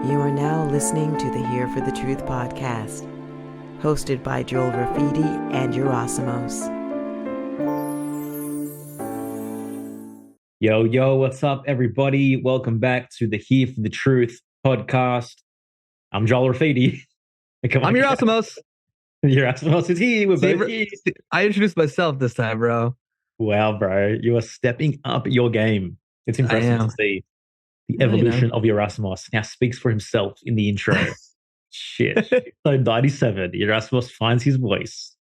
You are now listening to the Here for the Truth podcast, hosted by Joel Rafidi and Yerasimos. Yo, what's up, everybody? Welcome back to the Here for the Truth podcast. I'm Joel Rafidi. I'm Yerasimos. Yerasimos is here. We're both here. I introduced myself this time, bro. Wow, bro. You are stepping up your game. It's impressive to see the evolution of Yerasimos. Now speaks for himself in the intro. Shit. So 97, Yerasimos finds his voice.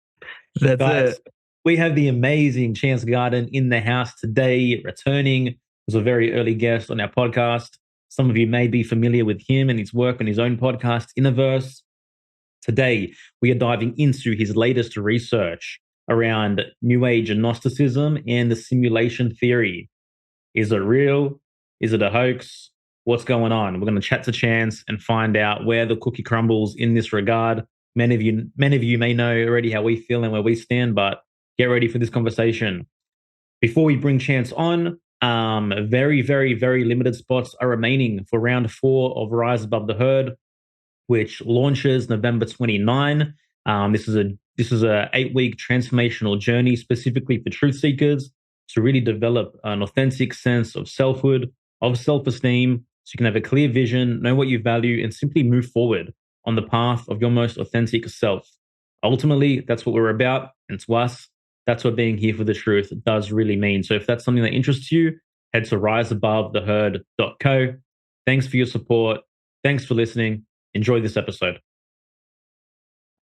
That's Guys, it. we have the amazing Chance Garton in the house today, returning as a very early guest on our podcast. Some of you may be familiar with him and his work on his own podcast, Innerverse. Today, we are diving into his latest research around New Age Gnosticism and the simulation theory. Is it real? Is it a hoax? What's going on? We're going to chat to Chance and find out where the cookie crumbles in this regard. Many of you may know already how we feel and where we stand, but get ready for this conversation. Before we bring Chance on, very, very, very limited spots are remaining for round 4 of Rise Above the Herd, which launches November 29. This is a 8-week transformational journey specifically for truth seekers to really develop an authentic sense of selfhood, of self-esteem, so you can have a clear vision, know what you value, and simply move forward on the path of your most authentic self. Ultimately, that's what we're about, and to us, that's what being here for the truth does really mean. So if that's something that interests you, head to riseabovetheherd.co. Thanks for your support. Thanks for listening. Enjoy this episode.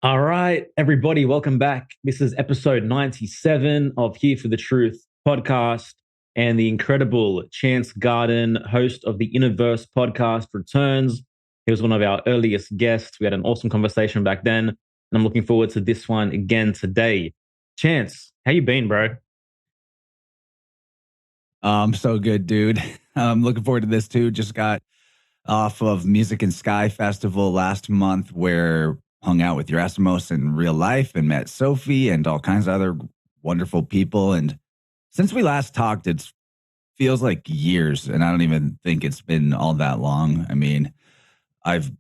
All right, everybody, welcome back. This is episode 97 of Here for the Truth podcast, and the incredible Chance Garton, host of the Innerverse Podcast, returns. He was one of our earliest guests. We had an awesome conversation back then, and I'm looking forward to this one again today. Chance, how you been, bro? So good, dude. I'm looking forward to this too. Just got off of Music and Sky Festival last month, where hung out with Yerasimos in real life and met Sophie and all kinds of other wonderful people. And since we last talked, it feels like years, and I don't even think it's been all that long. I mean, I've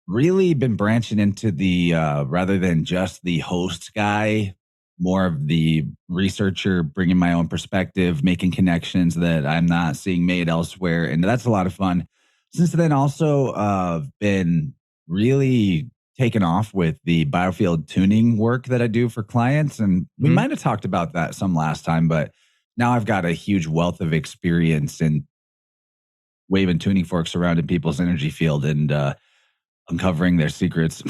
really been branching into the, rather than just the host guy, more of the researcher, bringing my own perspective, making connections that I'm not seeing made elsewhere. And that's a lot of fun. Since then, also been really taken off with the biofield tuning work that I do for clients. And we might have talked about that some last time, but now I've got a huge wealth of experience in waving tuning forks around in people's energy field and uncovering their secrets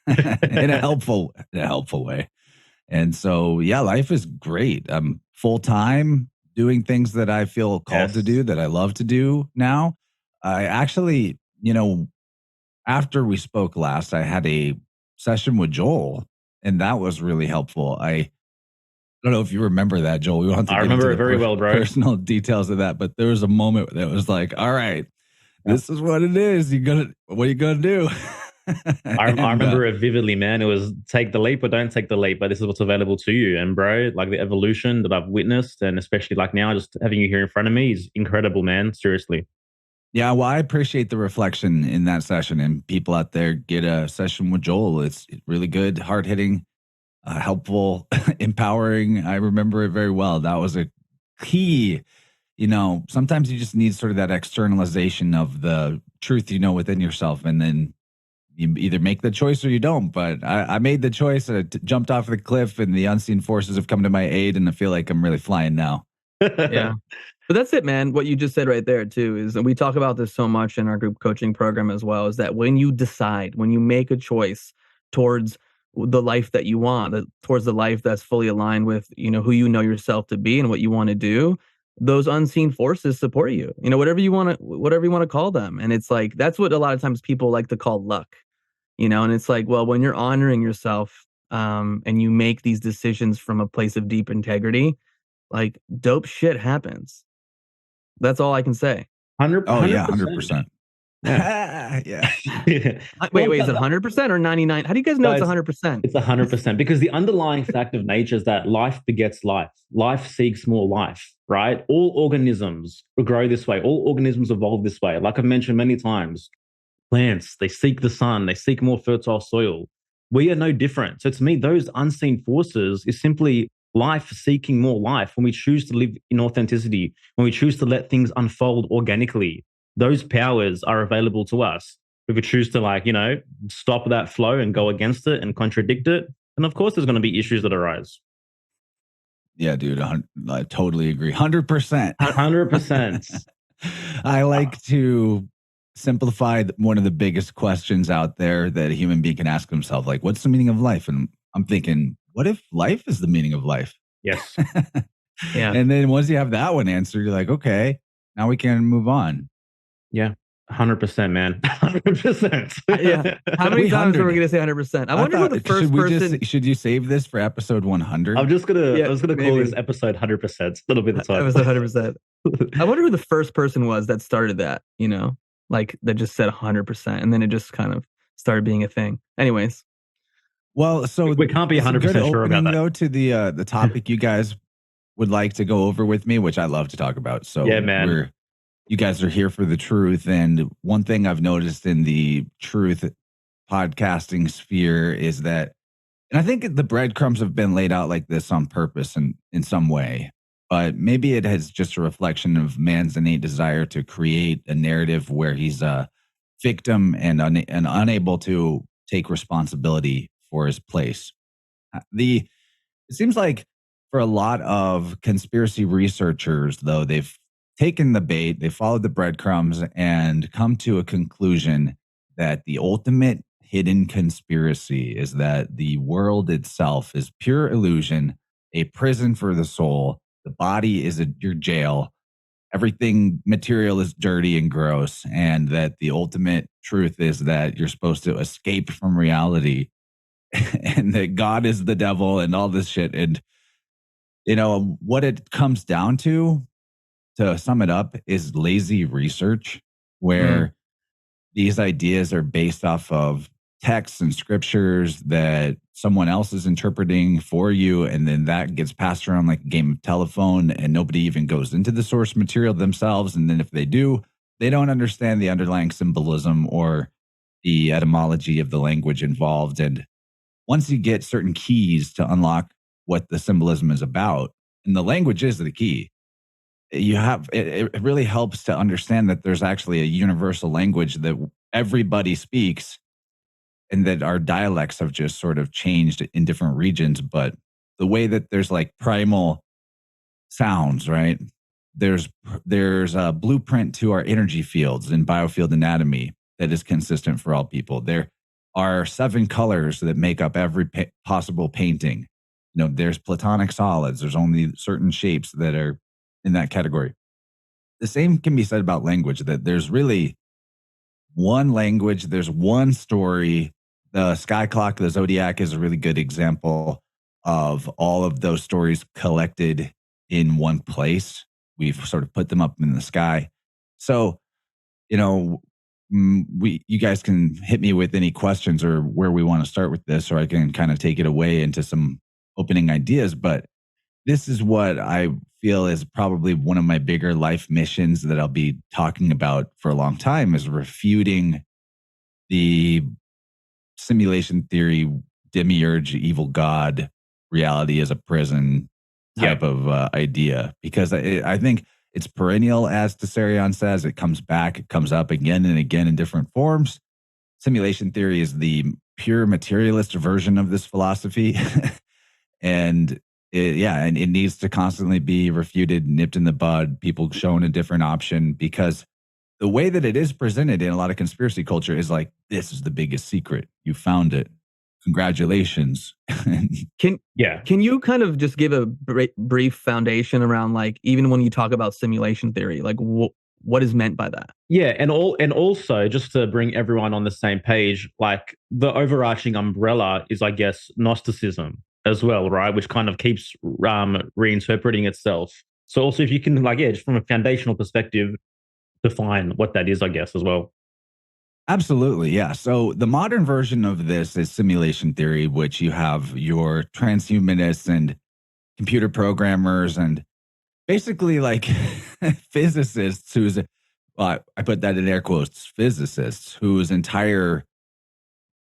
in a helpful way. And so, yeah, life is great. I'm full-time doing things that I feel called to do, that I love to do now. I actually, after we spoke last, I had a session with Joel, and that was really helpful. I don't know if you remember that, Joel. We want to I remember it very well, bro. Personal details of that, but there was a moment that was like, all right, this is what it is. What are you going to do? I remember it vividly, man. It was take the leap or don't take the leap, but this is what's available to you. And bro, like the evolution that I've witnessed, and especially like now, just having you here in front of me is incredible, man. Seriously. Yeah, well, I appreciate the reflection in that session, and people out there get a session with Joel. It's really good, hard-hitting, helpful, empowering. I remember it very well. That was a key. Sometimes you just need sort of that externalization of the truth within yourself, and then you either make the choice or you don't. But I made the choice. I jumped off the cliff, and the unseen forces have come to my aid, and I feel like I'm really flying now. Yeah. But that's it, man. What you just said right there, too, is, and we talk about this so much in our group coaching program as well, is that when you make a choice towards the life that you want, towards the life that's fully aligned with, who you know yourself to be and what you want to do, those unseen forces support you, whatever you want to call them. And it's like, that's what a lot of times people like to call luck, and it's like, well, when you're honoring yourself and you make these decisions from a place of deep integrity, like dope shit happens. That's all I can say. 100%. Oh, yeah, 100%. Yeah. Yeah. Wait, is it 100% or 99? How do you guys know it's 100%? It's 100% because the underlying fact of nature is that life begets life. Life seeks more life, right? All organisms grow this way. All organisms evolve this way. Like I've mentioned many times, plants, they seek the sun, they seek more fertile soil. We are no different. So to me, those unseen forces is simply life seeking more life. When we choose to live in authenticity, when we choose to let things unfold organically, those powers are available to us. If we choose to stop that flow and go against it and contradict it, then of course there's going to be issues that arise. Yeah, dude, I totally agree. 100%. 100%. I like to simplify one of the biggest questions out there that a human being can ask himself, like, what's the meaning of life? And I'm thinking, what if life is the meaning of life? Yes. Yeah. And then once you have that one answered, you're like, okay, now we can move on. Yeah. 100%, man. 100%. Yeah. How many times are we going to say 100%? I wonder who the first person. Should you save this for episode 100? I was gonna call this episode 100%. That'll be the title. Episode 100%. I wonder who the first person was that started that. That just said 100%, and then it just kind of started being a thing. Anyways. Well, so we can't be 100% sure about that. Though, to the topic you guys would like to go over with me, which I love to talk about. So yeah, man. You guys are here for the truth. And one thing I've noticed in the truth podcasting sphere is that, and I think the breadcrumbs have been laid out like this on purpose in some way, but maybe it is just a reflection of man's innate desire to create a narrative where he's a victim and unable to take responsibility for his place. It seems like for a lot of conspiracy researchers, though, they've taken the bait, they followed the breadcrumbs and come to a conclusion that the ultimate hidden conspiracy is that the world itself is pure illusion, a prison for the soul. The body is your jail. Everything material is dirty and gross. And that the ultimate truth is that you're supposed to escape from reality and that God is the devil and all this shit. And, what it comes down to sum it up, is lazy research, where these ideas are based off of texts and scriptures that someone else is interpreting for you, and then that gets passed around like a game of telephone, and nobody even goes into the source material themselves. And then if they do, they don't understand the underlying symbolism or the etymology of the language involved. And once you get certain keys to unlock what the symbolism is about, and the language is the key, it really helps to understand that there's actually a universal language that everybody speaks, and that our dialects have just sort of changed in different regions. But the way that there's like primal sounds, right? There's a blueprint to our energy fields in biofield anatomy that is consistent for all people. There are 7 colors that make up every possible painting. There's platonic solids. There's only certain shapes that are in that category. The same can be said about language, that there's really one language, there's one story. The sky clock, the zodiac is a really good example of all of those stories collected in one place. We've sort of put them up in the sky. So, you guys can hit me with any questions or where we want to start with this, or I can kind of take it away into some opening ideas. But this is what I feel is probably one of my bigger life missions that I'll be talking about for a long time, is refuting the simulation theory, demiurge, evil god, reality as a prison type of idea. Because I think it's perennial, as Tessarion says. It comes back, it comes up again and again in different forms. Simulation theory is the pure materialist version of this philosophy. And it needs to constantly be refuted, nipped in the bud, people shown a different option, because the way that it is presented in a lot of conspiracy culture is like, this is the biggest secret. You found it. Congratulations. Can you kind of just give a brief foundation around, like, even when you talk about simulation theory, like what is meant by that? Yeah, and also just to bring everyone on the same page, like the overarching umbrella is, I guess, Gnosticism as well, right? Which kind of keeps reinterpreting itself. So also, if you can, just from a foundational perspective, define what that is, I guess, as well. Absolutely, yeah. So the modern version of this is simulation theory, which you have your transhumanists and computer programmers and basically like physicists whose well, I put that in air quotes, physicists whose entire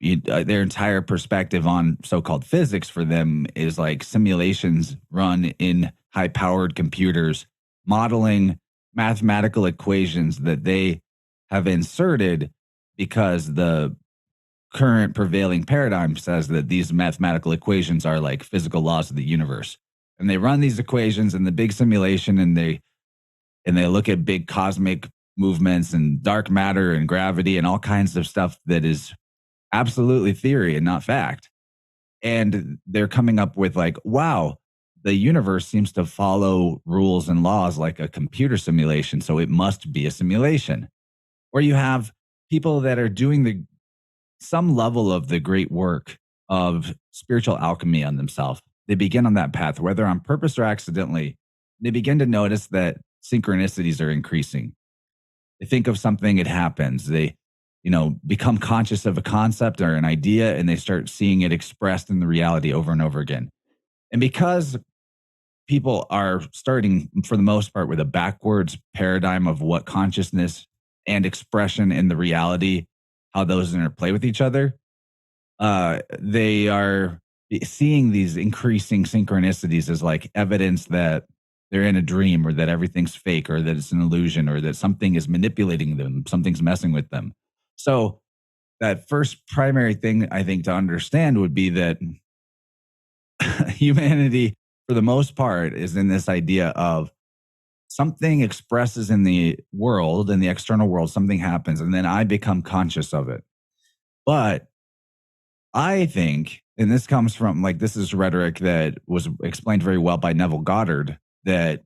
their entire perspective on so-called physics for them is like simulations run in high-powered computers, modeling mathematical equations that they have inserted because the current prevailing paradigm says that these mathematical equations are like physical laws of the universe. And they run these equations in the big simulation, and they look at big cosmic movements and dark matter and gravity and all kinds of stuff that is absolutely theory and not fact. And they're coming up with like, wow, the universe seems to follow rules and laws like a computer simulation, so it must be a simulation. Or you have people that are doing some level of the great work of spiritual alchemy on themselves. They begin on that path, whether on purpose or accidentally. They begin to notice that synchronicities are increasing. They think of something, it happens. They become conscious of a concept or an idea, and they start seeing it expressed in the reality over and over again. And because people are starting, for the most part, with a backwards paradigm of what consciousness and expression in the reality, how those interplay with each other, they are seeing these increasing synchronicities as like evidence that they're in a dream, or that everything's fake, or that it's an illusion, or that something is manipulating them, something's messing with them. So that first primary thing I think to understand would be that humanity, for the most part, is in this idea of something expresses in the world, in the external world, something happens, and then I become conscious of it. But I think, and this comes from this is rhetoric that was explained very well by Neville Goddard, that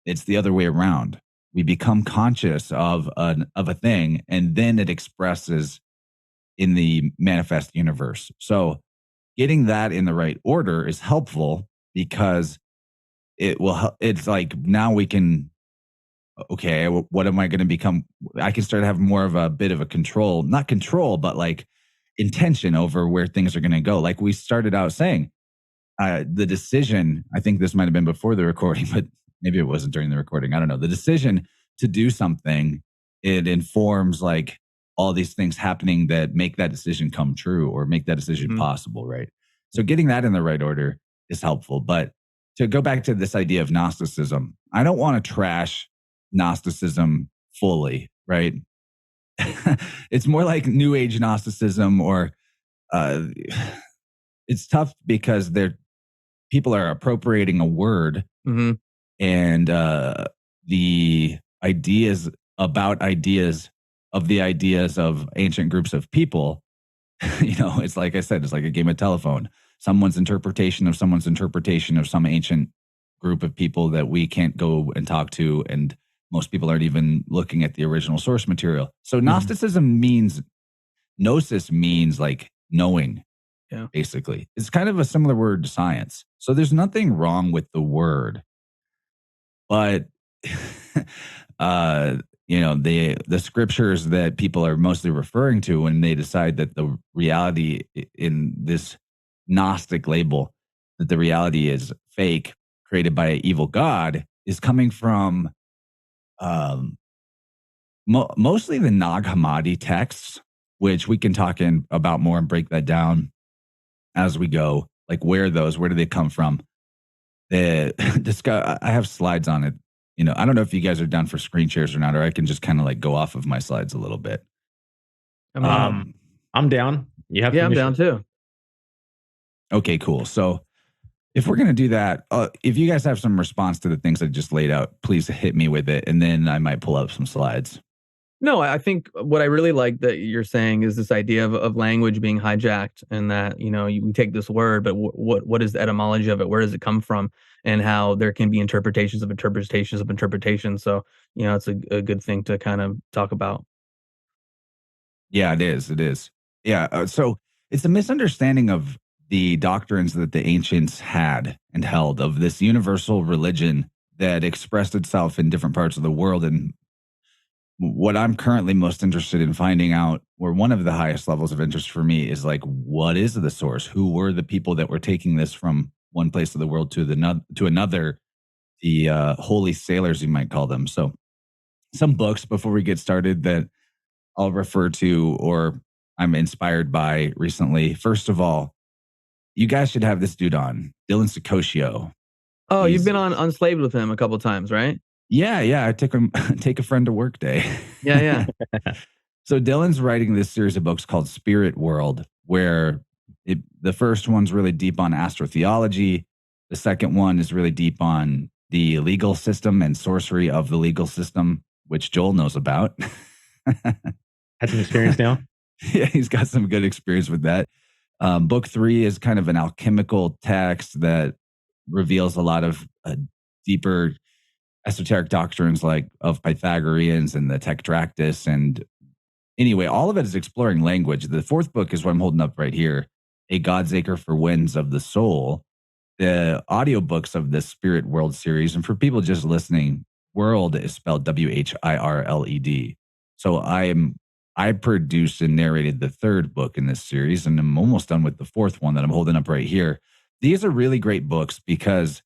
it's the other way around. We become conscious of a thing, and then it expresses in the manifest universe. So getting that in the right order is helpful, because it's like, now we can, okay, what am I going to become? I can start to have more of a bit of a control, not control, but like intention over where things are going to go. Like we started out saying, the decision, I think this might have been before the recording, but maybe it wasn't during the recording. I don't know. The decision to do something, it informs like all these things happening that make that decision come true, or make that decision possible, right? So getting that in the right order is helpful. But to go back to this idea of Gnosticism, I don't want to trash Gnosticism fully, right? It's more like New Age Gnosticism, or it's tough because people are appropriating a word, and the ideas about ideas of the ideas of ancient groups of people. It's like I said, it's like a game of telephone. Someone's interpretation of someone's interpretation of some ancient group of people that we can't go and talk to, and most people aren't even looking at the original source material. So Gnosticism means, gnosis means like knowing, basically. It's kind of a similar word to science. So there's nothing wrong with the word. But, the scriptures that people are mostly referring to when they decide that the reality in this Gnostic label, that the reality is fake, created by an evil God, is coming from mostly the Nag Hammadi texts, which we can talk about more and break that down as we go. Like where do they come from? I have slides on it. I don't know if you guys are down for screen shares or not, or I can just kind of like go off of my slides a little bit. I'm down. You have I'm down too. Okay, cool. So if we're going to do that, if you guys have some response to the things I just laid out, please hit me with it, and then I might pull up some slides. No, I think what I really like that you're saying is this idea of language being hijacked, and that, we take this word, but what is the etymology of it? Where does it come from? And how there can be interpretations of interpretations of interpretations. So, it's a good thing to kind of talk about. Yeah, it is. It is. Yeah. So it's a misunderstanding of the doctrines that the ancients had and held of this universal religion that expressed itself in different parts of the world. And what I'm currently most interested in finding out, or one of the highest levels of interest for me, is like, what is the source? Who were the people that were taking this from one place of the world to another? The holy sailors, you might call them. So some books before we get started that I'll refer to or I'm inspired by recently. First of all, you guys should have this dude on, Dylan Secosio. Oh, you've been on Unslaved with him a couple of times, right? Yeah. I take a friend to work day. Yeah. So Dylan's writing this series of books called Spirit World, where the first one's really deep on astrotheology. The second one is really deep on the legal system and sorcery of the legal system, which Joel knows about. Had some experience now. Yeah, he's got some good experience with that. Book 3 is kind of an alchemical text that reveals a lot of deeper esoteric doctrines like of Pythagoreans and the Tetractys. And anyway, all of it is exploring language. The 4th book is what I'm holding up right here, A Godsacre for Winds of the Soul. The audiobooks of this Spirit World series, and for people just listening, world is spelled WHIRLED. So I produced and narrated the 3rd book in this series, and I'm almost done with the 4th one that I'm holding up right here. These are really great books because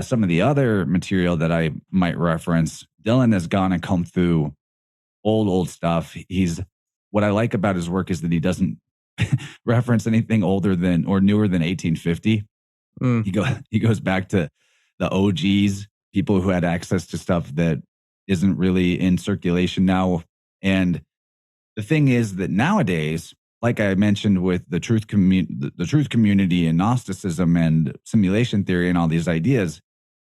some of the other material that I might reference, Dylan has gone and come through old stuff. What I like about his work is that he doesn't reference anything older than or newer than 1850. He goes back to the OGs, people who had access to stuff that isn't really in circulation now. And the thing is that nowadays, like I mentioned with the truth community and Gnosticism and simulation theory and all these ideas,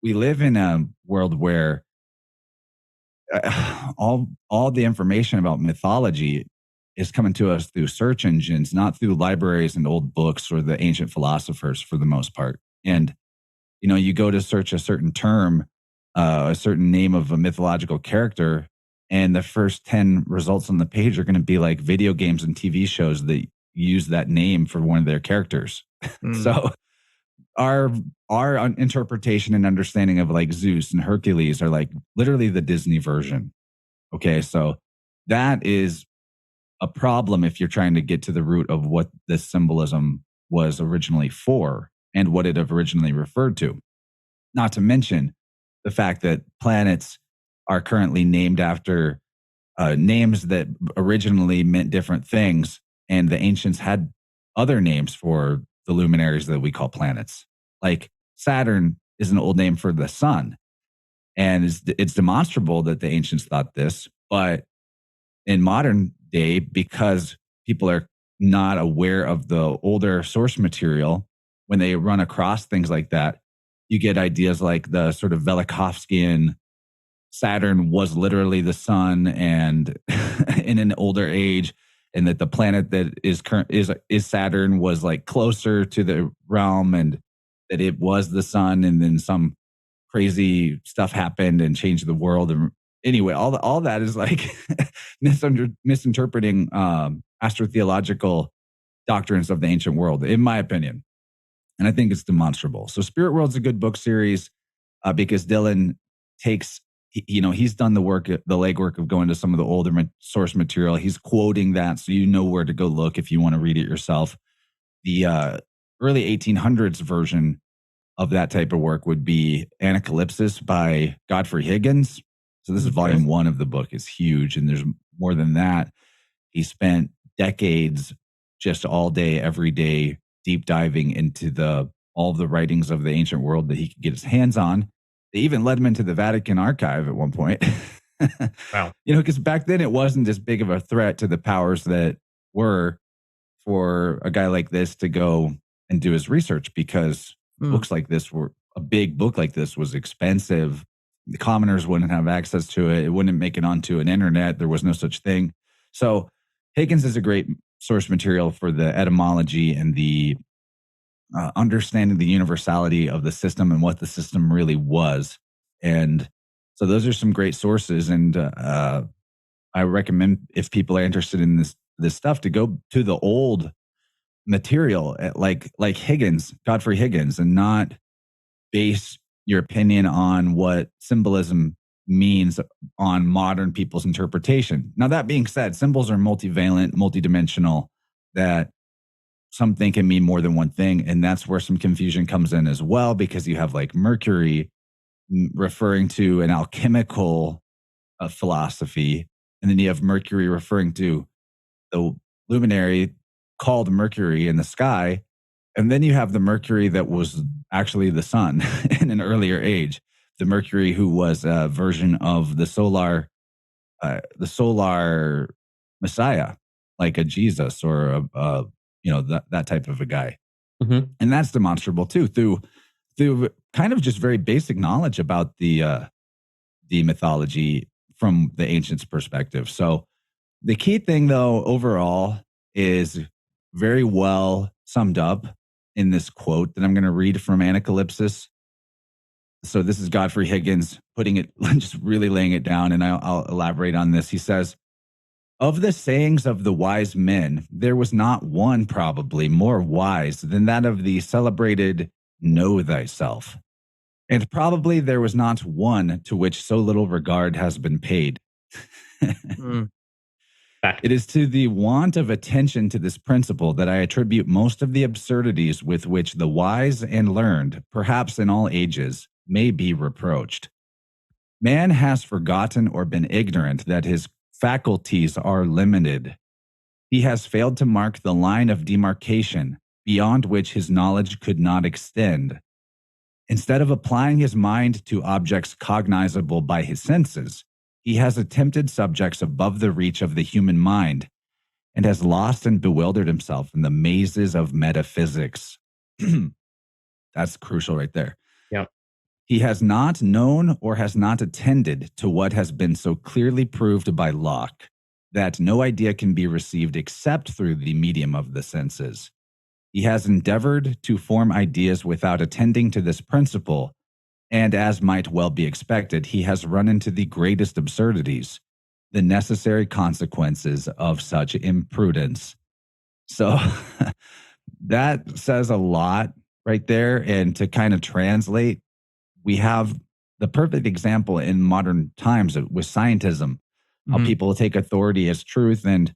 we live in a world where all the information about mythology is coming to us through search engines, not through libraries and old books or the ancient philosophers for the most part. And, you go to search a certain term, a certain name of a mythological character, and the first 10 results on the page are going to be like video games and TV shows that use that name for one of their characters. So our interpretation and understanding of like Zeus and Hercules are like literally the Disney version. Okay, so that is a problem if you're trying to get to the root of what this symbolism was originally for and what it originally referred to. Not to mention the fact that planets are currently named after names that originally meant different things, and the ancients had other names for the luminaries that we call planets. Like Saturn is an old name for the sun, and it's demonstrable that the ancients thought this, but in modern day, because people are not aware of the older source material, when they run across things like that, you get ideas like the sort of Velikovskian Saturn was literally the sun and in an older age, and that the planet that is Saturn was like closer to the realm and that it was the sun, and then some crazy stuff happened and changed the world. And anyway, all that is like misinterpreting astrotheological doctrines of the ancient world, in my opinion. And I think it's demonstrable. So Spirit World's a good book series because Dylan takes, he's done the legwork of going to some of the older source material. He's quoting that, so you know where to go look if you want to read it yourself. The early 1800s version of that type of work would be Anacalypsis by Godfrey Higgins. So this is volume 1 of the book. It's huge, and there's more than that. He spent decades just all day, every day, deep diving into all of the writings of the ancient world that he could get his hands on. They even led him into the Vatican archive at one point. Wow. Because back then it wasn't as big of a threat to the powers that were for a guy like this to go and do his research, because books like this a big book like this was expensive. The commoners wouldn't have access to it. It wouldn't make it onto an internet. There was no such thing. So Higgins is a great source material for the etymology and the understanding the universality of the system and what the system really was. And so those are some great sources. And I recommend, if people are interested in this stuff, to go to the old material like Higgins, Godfrey Higgins, and not base your opinion on what symbolism means on modern people's interpretation. Now, that being said, symbols are multivalent, multidimensional, that something can mean more than one thing. And that's where some confusion comes in as well, because you have like Mercury referring to an alchemical philosophy. And then you have Mercury referring to the luminary called Mercury in the sky. And then you have the Mercury that was actually the sun in an earlier age. The Mercury who was a version of the solar Messiah, like a Jesus or that type of a guy. Mm-hmm. And that's demonstrable too through kind of just very basic knowledge about the mythology from the ancients' perspective. So the key thing, though, overall, is very well summed up in this quote that I'm going to read from Anacalypsis. So this is Godfrey Higgins putting it, just really laying it down, and I'll elaborate on this. He says, "Of the sayings of the wise men, there was not one probably more wise than that of the celebrated Know Thyself. And probably there was not one to which so little regard has been paid." It is to the want of attention to this principle that I attribute most of the absurdities with which the wise and learned, perhaps in all ages, may be reproached. Man has forgotten or been ignorant that his faculties are limited. He has failed to mark the line of demarcation beyond which his knowledge could not extend. Instead of applying his mind to objects cognizable by his senses, he has attempted subjects above the reach of the human mind and has lost and bewildered himself in the mazes of metaphysics. That's crucial right there. Yeah. He has not known or has not attended to what has been so clearly proved by Locke, that no idea can be received except through the medium of the senses. He has endeavored to form ideas without attending to this principle, and as might well be expected, he has run into the greatest absurdities, the necessary consequences of such imprudence. So that says a lot right there. And to kind of translate, we have the perfect example in modern times with scientism, how people take authority as truth and,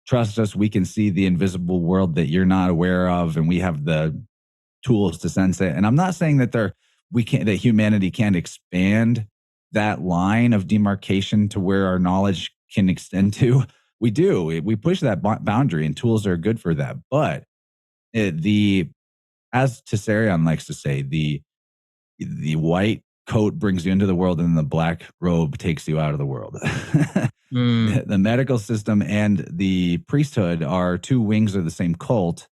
trust us, we can see the invisible world that you're not aware of, and we have the tools to sense it. And I'm not saying that that humanity can't expand that line of demarcation to where our knowledge can extend to. We do. We push that boundary, and tools are good for that. But as Tessarion likes to say, the white coat brings you into the world, and the black robe takes you out of the world. The medical system and the priesthood are two wings of the same cult,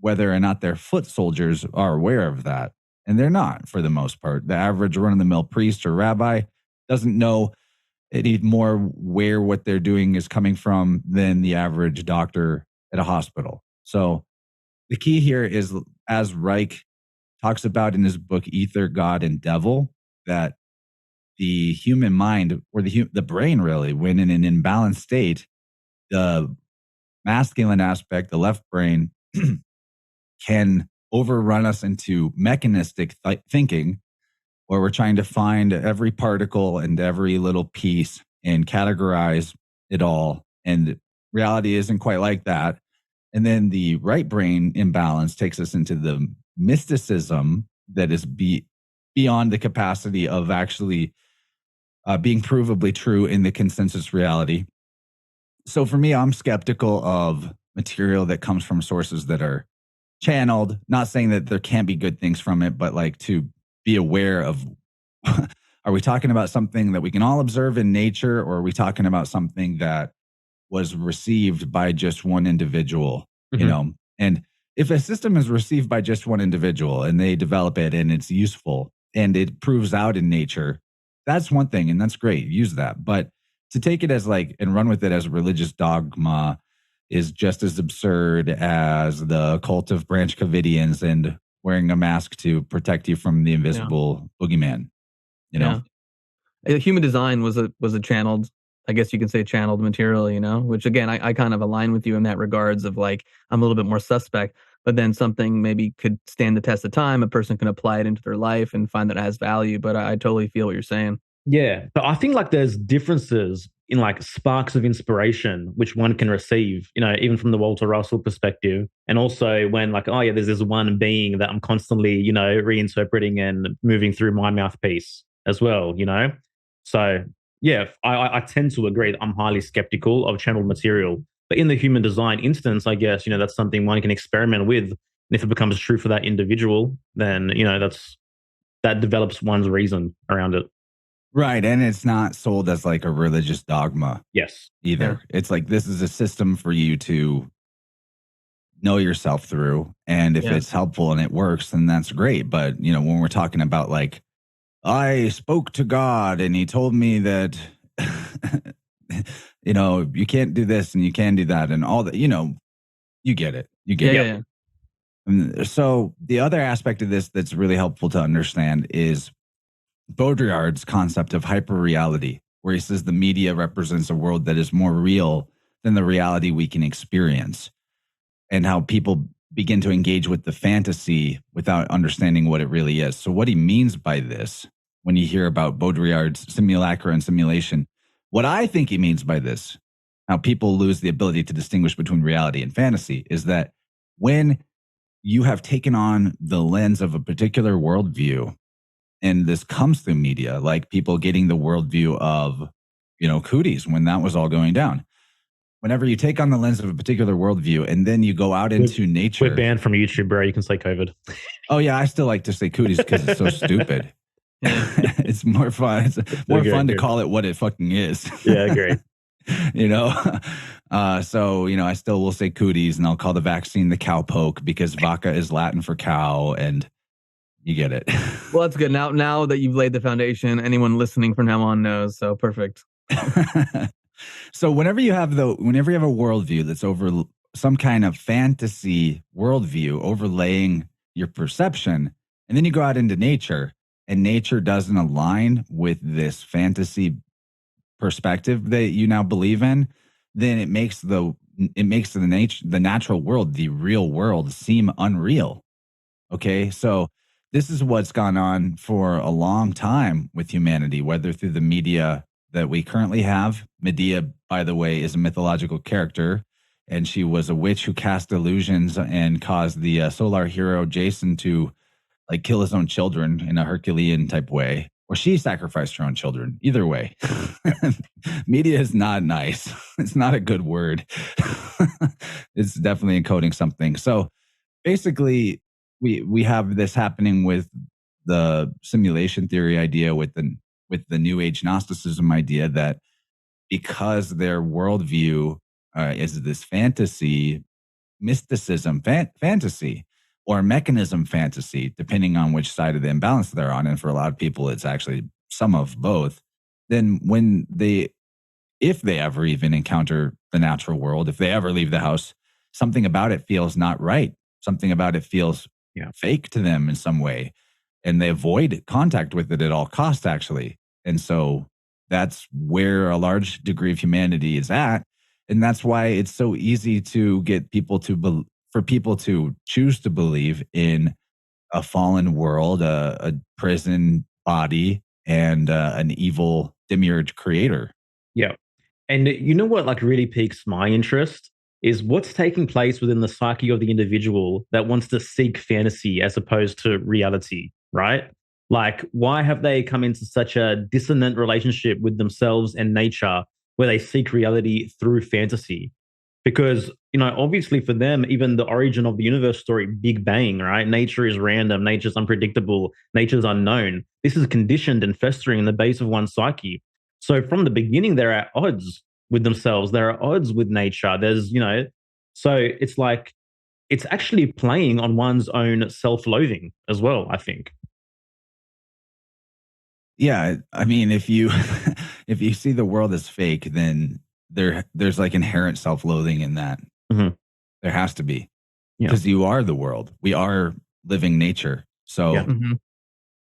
whether or not their foot soldiers are aware of that. And they're not, for the most part. The average run-of-the-mill priest or rabbi doesn't know any more where what they're doing is coming from than the average doctor at a hospital. So the key here is, as Reich talks about in his book, Ether, God, and Devil, that the human mind, or the brain really, when in an imbalanced state, the masculine aspect, the left brain, can overrun us into mechanistic thinking, where we're trying to find every particle and every little piece and categorize it all. And reality isn't quite like that. And then the right brain imbalance takes us into the mysticism that is beyond the capacity of actually being provably true in the consensus reality. So for me, I'm skeptical of material that comes from sources that are channeled. Not saying that there can't be good things from it, but like to be aware of, are we talking about something that we can all observe in nature, or are we talking about something that was received by just one individual? And if a system is received by just one individual and they develop it and it's useful and it proves out in nature, that's one thing, and that's great. Use that. But to take it as and run with it as religious dogma is just as absurd as the cult of Branch Covidians and wearing a mask to protect you from the invisible boogeyman. Human design was a channeled, I guess you can say channeled material, which again, I kind of align with you in that regards of I'm a little bit more suspect, but then something maybe could stand the test of time. A person can apply it into their life and find that it has value. But I totally feel what you're saying. Yeah. But I think there's differences in sparks of inspiration, which one can receive, even from the Walter Russell perspective. And also when there's this one being that I'm constantly, reinterpreting and moving through my mouthpiece as well, So yeah, I tend to agree that I'm highly skeptical of channeled material. But in the human design instance, I guess, that's something one can experiment with. And if it becomes true for that individual, then, that develops one's reason around it. Right. And it's not sold as like a religious dogma Yes. either. Yeah. It's like, this is a system for you to know yourself through. And if it's helpful and it works, then that's great. But, when we're talking about like, I spoke to God and he told me that, you can't do this and you can do that and all that, you get it. You get it. Yeah. And so the other aspect of this that's really helpful to understand is Baudrillard's concept of hyperreality, where he says the media represents a world that is more real than the reality we can experience, and how people begin to engage with the fantasy without understanding what it really is. So what he means by this, when you hear about Baudrillard's simulacra and simulation, what I think he means by this, how people lose the ability to distinguish between reality and fantasy, is that when you have taken on the lens of a particular worldview, and this comes through media, like people getting the worldview of, cooties when that was all going down. Whenever you take on the lens of a particular worldview and then you go out into nature. We're banned from YouTube, bro. You can say COVID. Oh, yeah. I still like to say cooties because it's so stupid. It's more fun. It's more fun to call it what it fucking is. Yeah, great. So, I still will say cooties, and I'll call the vaccine the cowpoke because vaca is Latin for cow, and you get it. Well, that's good. Now that you've laid the foundation, anyone listening from now on knows. So perfect. So whenever you have a worldview that's over some kind of fantasy worldview overlaying your perception, and then you go out into nature, and nature doesn't align with this fantasy perspective that you now believe in, then it makes the natural world, the real world, seem unreal. Okay, so this is what's gone on for a long time with humanity, whether through the media that we currently have. Medea, by the way, is a mythological character, and she was a witch who cast illusions and caused the solar hero Jason to like kill his own children in a Herculean type way, or she sacrificed her own children. Either way, media is not nice. It's not a good word. It's definitely encoding something. So basically, we have this happening with the simulation theory idea, with the New Age Gnosticism idea, that because their worldview is this fantasy, mysticism fantasy, or mechanism fantasy, depending on which side of the imbalance they're on, and for a lot of people, it's actually some of both, then if they ever even encounter the natural world, if they ever leave the house, something about it feels not right. Something about it feels fake to them in some way, and they avoid contact with it at all costs, actually. And so that's where a large degree of humanity is at. And that's why it's so easy to get people for people to choose to believe in a fallen world, a prison body, and an evil demiurge creator. Yeah. And you know what really piques my interest is what's taking place within the psyche of the individual that wants to seek fantasy as opposed to reality, right? Like, why have they come into such a dissonant relationship with themselves and nature where they seek reality through fantasy? Because, obviously for them, even the origin of the universe story, Big Bang, right? Nature is random, nature's unpredictable, nature's unknown. This is conditioned and festering in the base of one's psyche. So from the beginning, they're at odds with themselves. They're at odds with nature. There's, so it's like, it's actually playing on one's own self-loathing as well, I think. Yeah, I mean, if you see the world as fake, then there's like inherent self-loathing in that. Mm-hmm. There has to be, because you are the world. We are living nature. So,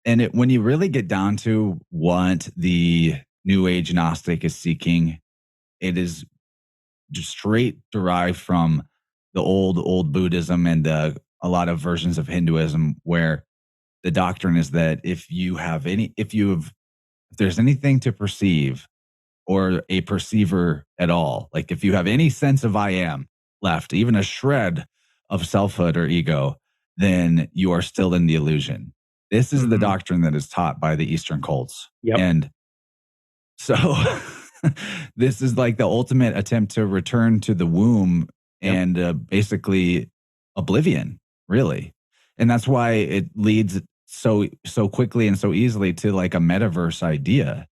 and when you really get down to what the New Age Gnostic is seeking, it is just straight derived from the old Buddhism and a lot of versions of Hinduism, where the doctrine is that if there's anything to perceive, or a perceiver at all, like if you have any sense of I am left, even a shred of selfhood or ego, then you are still in the illusion. This is the doctrine that is taught by the Eastern cults. Yep. And So this is like the ultimate attempt to return to the womb and basically oblivion, really. And that's why it leads so quickly and so easily to like a metaverse idea,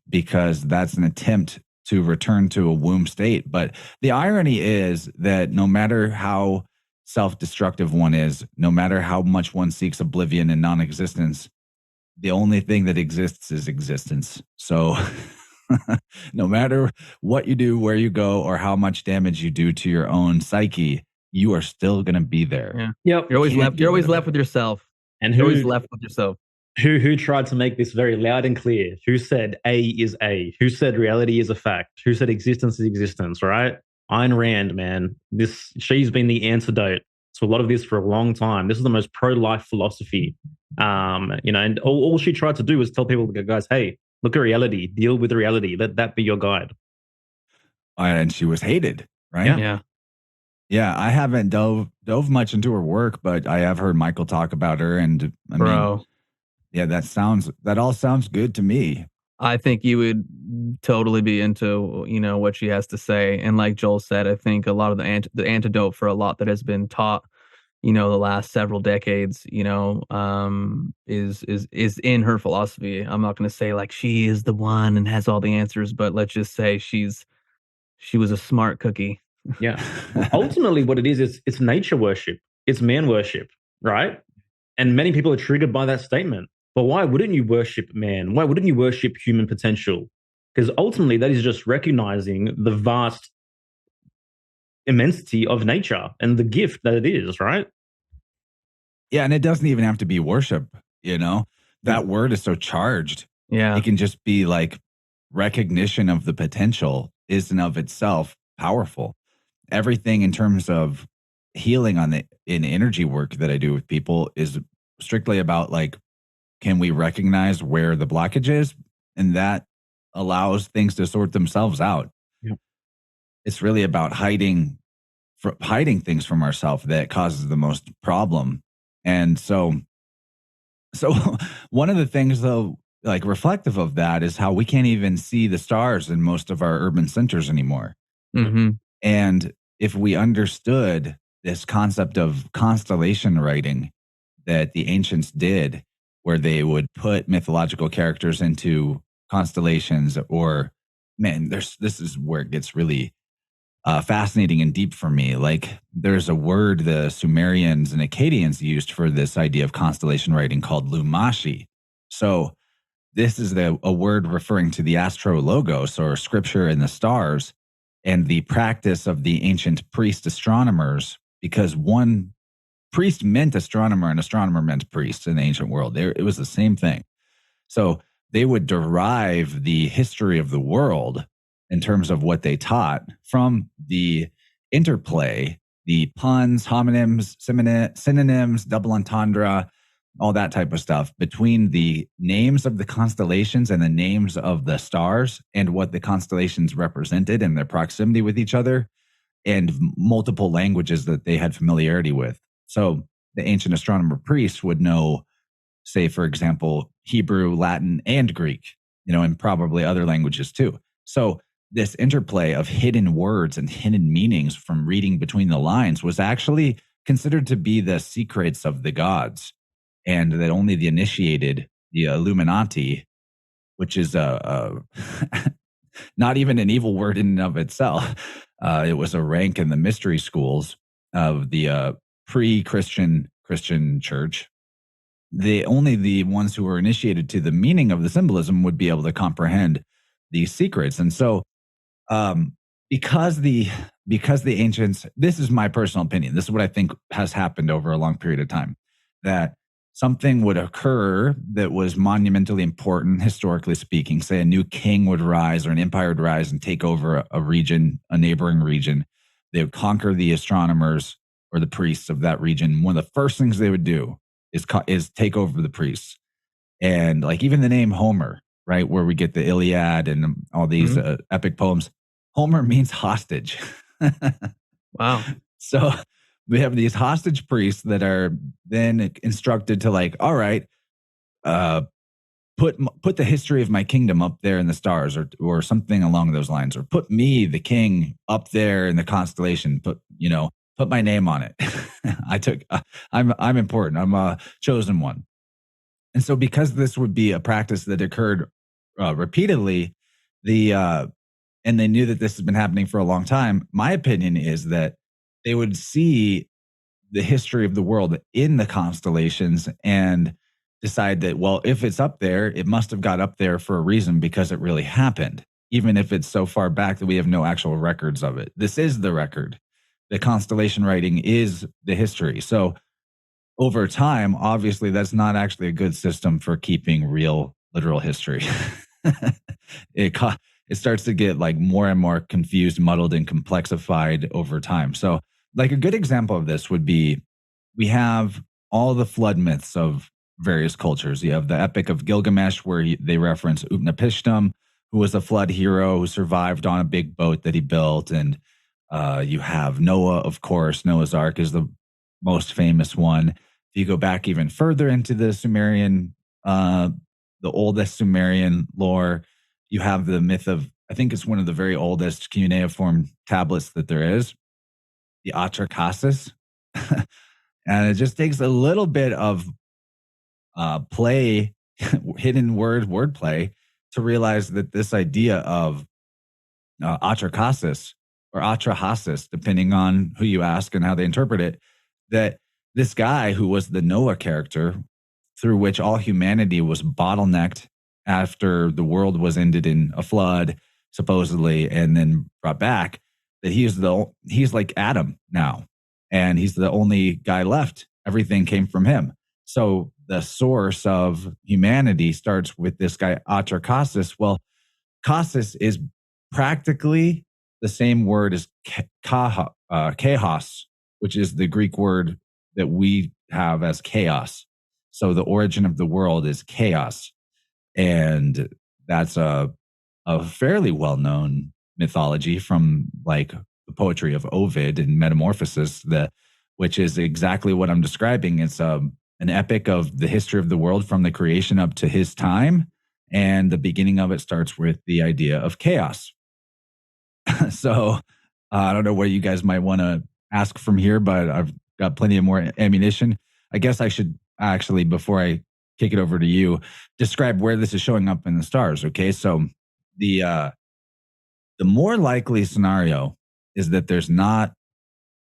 because that's an attempt to return to a womb state. But the irony is that no matter how self-destructive one is, no matter how much one seeks oblivion and non-existence, the only thing that exists is existence. So no matter what you do, where you go, or how much damage you do to your own psyche, you are still going to be there. Yeah. Yep. You're always left with yourself. And You're always left with yourself. Who tried to make this very loud and clear? Who said A is A? Who said reality is a fact? Who said existence is existence, right? Ayn Rand, man. She's been the antidote to a lot of this for a long time. This is the most pro-life philosophy. And all she tried to do was tell people, guys, hey, look at reality, deal with reality. Let that be your guide. And she was hated, right? Yeah. Yeah, I haven't dove much into her work, but I have heard Michael talk about her, and I mean, yeah, that all sounds good to me. I think you would totally be into, what she has to say. And like Joel said, I think a lot of the antidote for a lot that has been taught, the last several decades, is in her philosophy. I'm not going to say like she is the one and has all the answers, but let's just say she was a smart cookie. Yeah. Ultimately, what it is it's nature worship. It's man worship, right? And many people are triggered by that statement. But why wouldn't you worship man? Why wouldn't you worship human potential? Because ultimately, that is just recognizing the vast immensity of nature and the gift that it is, right? Yeah, and it doesn't even have to be worship, That word is so charged. Yeah. It can just be like recognition of the potential is in of itself powerful. Everything in terms of healing in energy work that I do with people is strictly about like, can we recognize where the blockage is? And that allows things to sort themselves out. Yeah. It's really about hiding things from ourselves that causes the most problem. And so one of the things though, like reflective of that, is how we can't even see the stars in most of our urban centers anymore. Mm-hmm. And if we understood this concept of constellation writing that the ancients did, where they would put mythological characters into constellations, or man, this is where it gets really fascinating and deep for me. Like there's a word the Sumerians and Akkadians used for this idea of constellation writing called lumashi. So this is a word referring to the astrologos, or scripture in the stars, and the practice of the ancient priest astronomers, because one priest meant astronomer and astronomer meant priest in the ancient world. It was the same thing. So they would derive the history of the world in terms of what they taught from the interplay, the puns, homonyms, synonyms, double entendre, all that type of stuff between the names of the constellations and the names of the stars, and what the constellations represented and their proximity with each other, and multiple languages that they had familiarity with. So the ancient astronomer priests would know, say, for example, Hebrew, Latin, and Greek, and probably other languages too. So this interplay of hidden words and hidden meanings from reading between the lines was actually considered to be the secrets of the gods, and that only the initiated, the Illuminati, which is not even an evil word in and of itself. It was a rank in the mystery schools of the pre-Christian Christian church. Only the ones who were initiated to the meaning of the symbolism would be able to comprehend these secrets. And so because the ancients, this is my personal opinion, this is what I think has happened over a long period of time, that something would occur that was monumentally important, historically speaking. Say a new king would rise, or an empire would rise and take over a region, a neighboring region. They would conquer the astronomers or the priests of that region. One of the first things they would do is take over the priests. And like even the name Homer, right, where we get the Iliad and all these epic poems, Homer means hostage. Wow. So we have these hostage priests that are then instructed to like, all right, put the history of my kingdom up there in the stars, or something along those lines, or put me, the king, up there in the constellation. Put my name on it. I'm important. I'm a chosen one. And so, because this would be a practice that occurred repeatedly, and they knew that this has been happening for a long time, my opinion is that they would see the history of the world in the constellations and decide that, well, if it's up there, it must have got up there for a reason, because it really happened, even if it's so far back that we have no actual records of it. This is the record. The constellation writing is the history. So over time, obviously, that's not actually a good system for keeping real, literal history. It starts to get like more and more confused, muddled, and complexified over time. So like a good example of this would be, we have all the flood myths of various cultures. You have the Epic of Gilgamesh, where they reference Utnapishtim, who was a flood hero who survived on a big boat that he built. And you have Noah, of course. Noah's Ark is the most famous one. If you go back even further into the Sumerian, the oldest Sumerian lore, you have the myth of, I think it's one of the very oldest cuneiform tablets that there is, the Atrahasis. And it just takes a little bit of play, hidden wordplay, to realize that this idea of Atrahasis or Atrahasis, depending on who you ask and how they interpret it, that this guy who was the Noah character, through which all humanity was bottlenecked after the world was ended in a flood, supposedly, and then brought back, that he's like Adam now, and he's the only guy left. Everything came from him. So the source of humanity starts with this guy Atrahasis. Well, Kasis is practically the same word as chaos, which is the Greek word that we have as chaos. So the origin of the world is chaos. And that's a fairly well-known mythology from like the poetry of Ovid and Metamorphosis, which is exactly what I'm describing. It's an epic of the history of the world from the creation up to his time. And the beginning of it starts with the idea of chaos. So I don't know what you guys might want to ask from here, but I've got plenty of more ammunition. I guess I should actually, before I kick it over to you, describe where this is showing up in the stars. Okay. So the more likely scenario is that there's not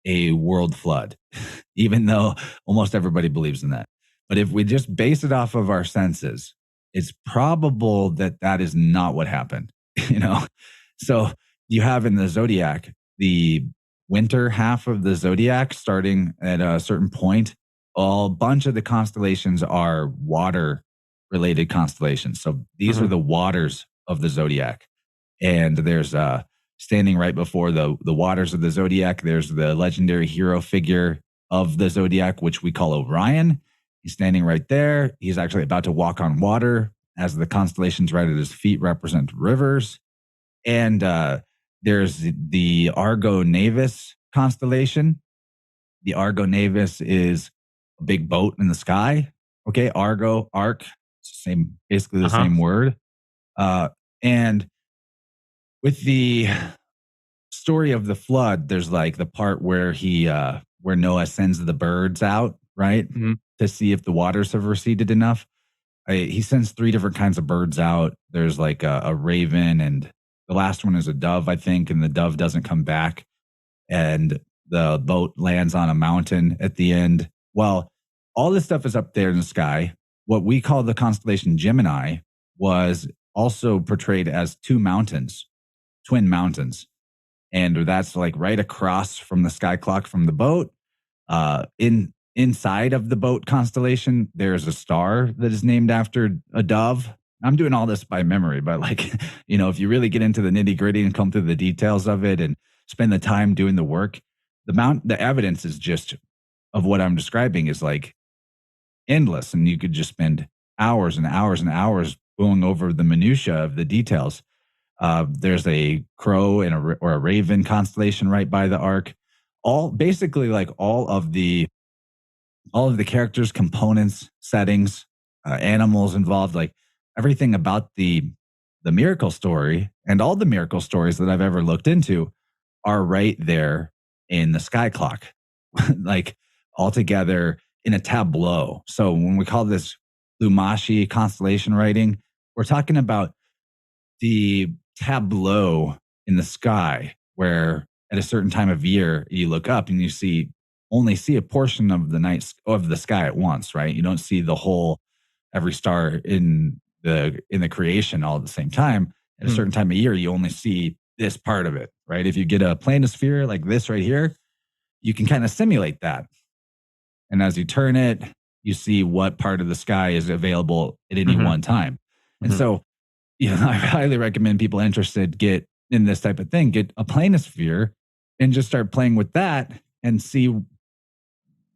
a world flood, even though almost everybody believes in that. But if we just base it off of our senses, it's probable that that is not what happened, So you have in the zodiac, the winter half of the zodiac starting at a certain point. A bunch of the constellations are water-related constellations. So these are the waters of the zodiac. And there's standing right before the waters of the zodiac, there's the legendary hero figure of the zodiac, which we call Orion. He's standing right there. He's actually about to walk on water, as the constellations right at his feet represent rivers. And there's the Argo Navis constellation. The Argo Navis is a big boat in the sky. Okay, Argo, arc, basically the same word. And with the story of the flood, there's like the part where where Noah sends the birds out, right, to see if the waters have receded enough. He sends 3 different kinds of birds out. There's like a raven, and the last one is a dove, I think, and the dove doesn't come back. And the boat lands on a mountain at the end. Well, all this stuff is up there in the sky. What we call the constellation Gemini was also portrayed as 2 mountains, twin mountains. And that's like right across from the sky clock from the boat. Inside of the boat constellation, there's a star that is named after a dove. I'm doing all this by memory, but if you really get into the nitty gritty and come through the details of it and spend the time doing the work, the evidence is just of what I'm describing is like endless. And you could just spend hours and hours and hours going over the minutia of the details. There's a crow and or a raven constellation right by the ark. All of the characters, components, settings, animals involved, like everything about the miracle story and all the miracle stories that I've ever looked into are right there in the sky clock, like all together in a tableau. So when we call this Lumashi constellation writing, we're talking about the tableau in the sky where at a certain time of year you look up and you only see a portion of the sky at once, right? You don't see the whole every star in the creation all at the same time. At a certain time of year, you only see this part of it, right? If you get a planisphere like this right here, you can kind of simulate that. And as you turn it, you see what part of the sky is available at any one time. And so, I highly recommend people interested get in this type of thing, get a planisphere and just start playing with that and see,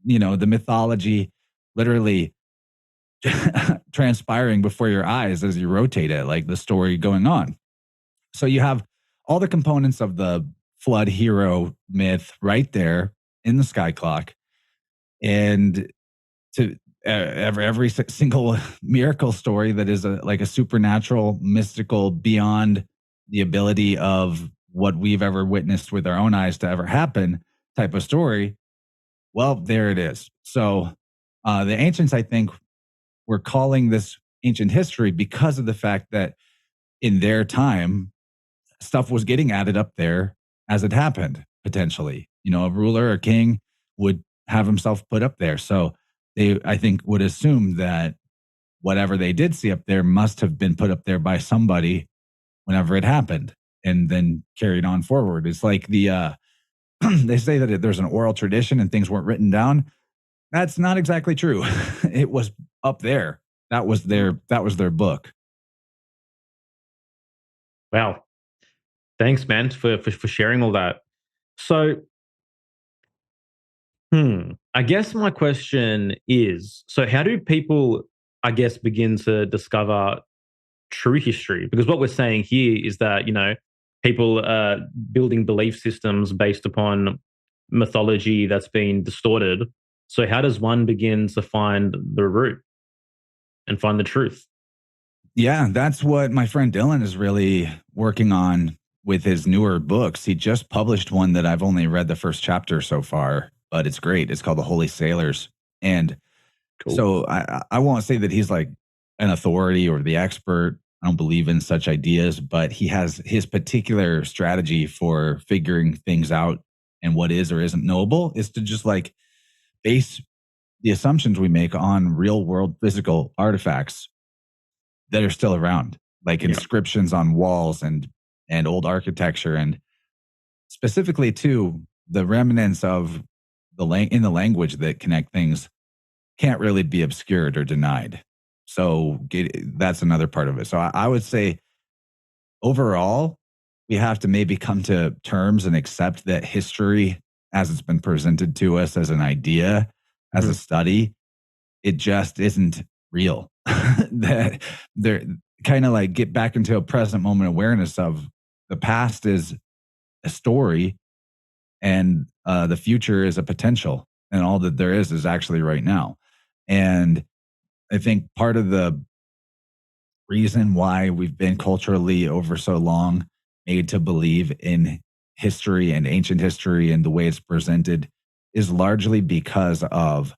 the mythology literally transpiring before your eyes as you rotate it, like the story going on. So you have all the components of the flood hero myth right there in the sky clock. And to every single miracle story that is like a supernatural, mystical, beyond the ability of what we've ever witnessed with our own eyes to ever happen type of story. Well, there it is. So the ancients, I think, were calling this ancient history because of the fact that in their time, stuff was getting added up there as it happened, potentially. A ruler or king would have himself put up there. So they, I think, would assume that whatever they did see up there must have been put up there by somebody whenever it happened and then carried on forward. It's like they say that there's an oral tradition and things weren't written down. That's not exactly true. It was up there. That was their book. Wow. Thanks, man, for sharing all that. So, I guess my question is, so how do people, I guess, begin to discover true history? Because what we're saying here is that, people are building belief systems based upon mythology that's been distorted. So how does one begin to find the root and find the truth? Yeah, that's what my friend Dylan is really working on with his newer books. He just published one that I've only read the first chapter so far, but it's great. It's called The Holy Sailors. And so I won't say that he's like an authority or the expert. I don't believe in such ideas, but he has his particular strategy for figuring things out and what is or isn't knowable is to just like base the assumptions we make on real world physical artifacts that are still around, like inscriptions on walls and old architecture, and specifically too the remnants of in the language that connect things can't really be obscured or denied. So that's another part of it. So I would say overall, we have to maybe come to terms and accept that history, as it's been presented to us as an idea, as a study, it just isn't real. That they're kind of like get back into a present moment awareness of the past is a story and the future is a potential, and all that there is actually right now. And I think part of the reason why we've been culturally over so long made to believe in history and ancient history and the way it's presented is largely because of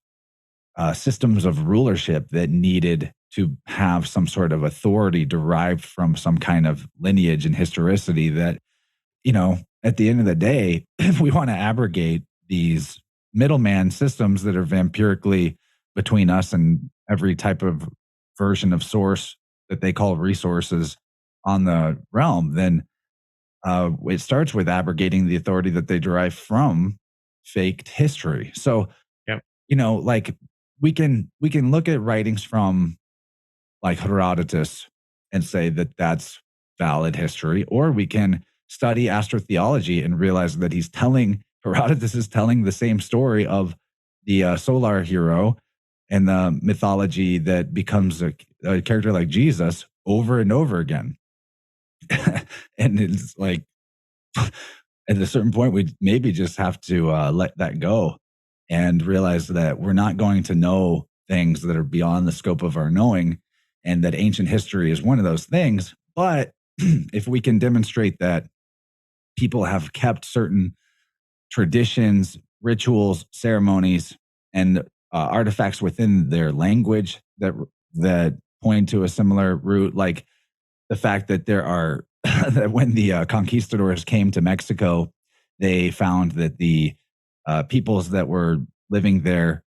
systems of rulership that needed to have some sort of authority derived from some kind of lineage and historicity that, at the end of the day, if we want to abrogate these middleman systems that are vampirically between us and every type of version of source that they call resources on the realm, then it starts with abrogating the authority that they derive from faked history. So, like we can look at writings from like Herodotus and say that that's valid history, or we can study astrotheology and realize that Herodotus is telling the same story of the solar hero and the mythology that becomes a character like Jesus over and over again. And it's like, at a certain point, we maybe just have to let that go and realize that we're not going to know things that are beyond the scope of our knowing. and that ancient history is one of those things. But if we can demonstrate that people have kept certain traditions, rituals, ceremonies, and artifacts within their language that point to a similar root, like the fact that there are that when the conquistadors came to Mexico, they found that the peoples that were living there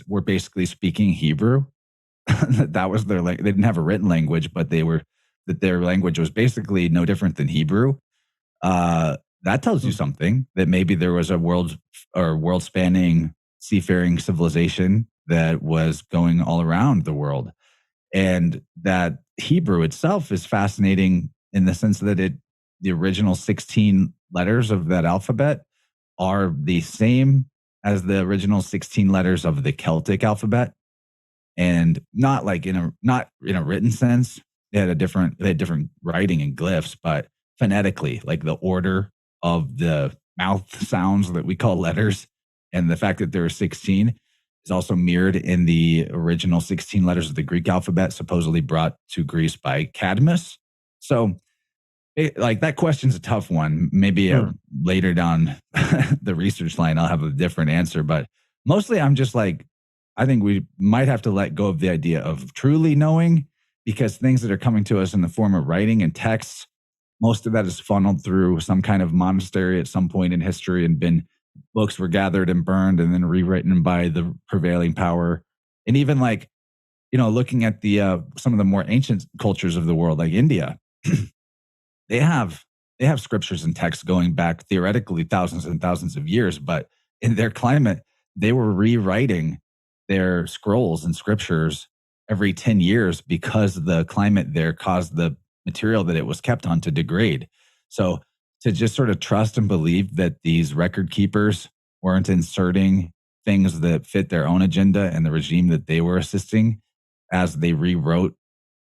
were basically speaking Hebrew. That was their they didn't have a written language, but their language was basically no different than Hebrew. That tells you something, that maybe there was a world spanning seafaring civilization that was going all around the world. And that Hebrew itself is fascinating in the sense that the original 16 letters of that alphabet are the same as the original 16 letters of the Celtic alphabet. And not in a written sense. They had different writing and glyphs, but phonetically, like the order of the mouth sounds that we call letters, and the fact that there are 16 is also mirrored in the original 16 letters of the Greek alphabet, supposedly brought to Greece by Cadmus. So, that question's a tough one. Maybe later down the research line, I'll have a different answer. But mostly, I'm just I think we might have to let go of the idea of truly knowing, because things that are coming to us in the form of writing and texts, most of that is funneled through some kind of monastery at some point in history, and books were gathered and burned and then rewritten by the prevailing power. And even looking at some of the more ancient cultures of the world, like India, they have scriptures and texts going back theoretically thousands and thousands of years, but in their climate, they were rewriting their scrolls and scriptures every 10 years because the climate there caused the material that it was kept on to degrade. So to just sort of trust and believe that these record keepers weren't inserting things that fit their own agenda and the regime that they were assisting as they rewrote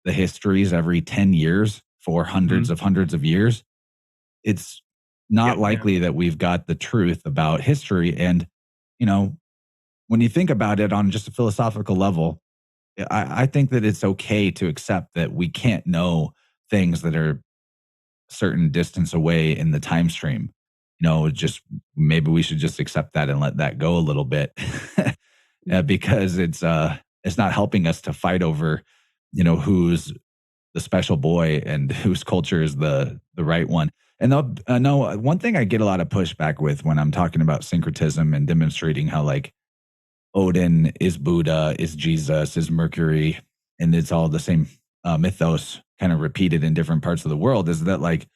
the histories every 10 years for hundreds of years, it's not likely that we've got the truth about history. And, when you think about it on just a philosophical level, I think that it's okay to accept that we can't know things that are a certain distance away in the time stream. Just maybe we should just accept that and let that go a little bit, because it's not helping us to fight over, who's the special boy and whose culture is the right one. And one thing I get a lot of pushback with when I'm talking about syncretism and demonstrating how Odin is Buddha, is Jesus, is Mercury, and it's all the same mythos kind of repeated in different parts of the world, is that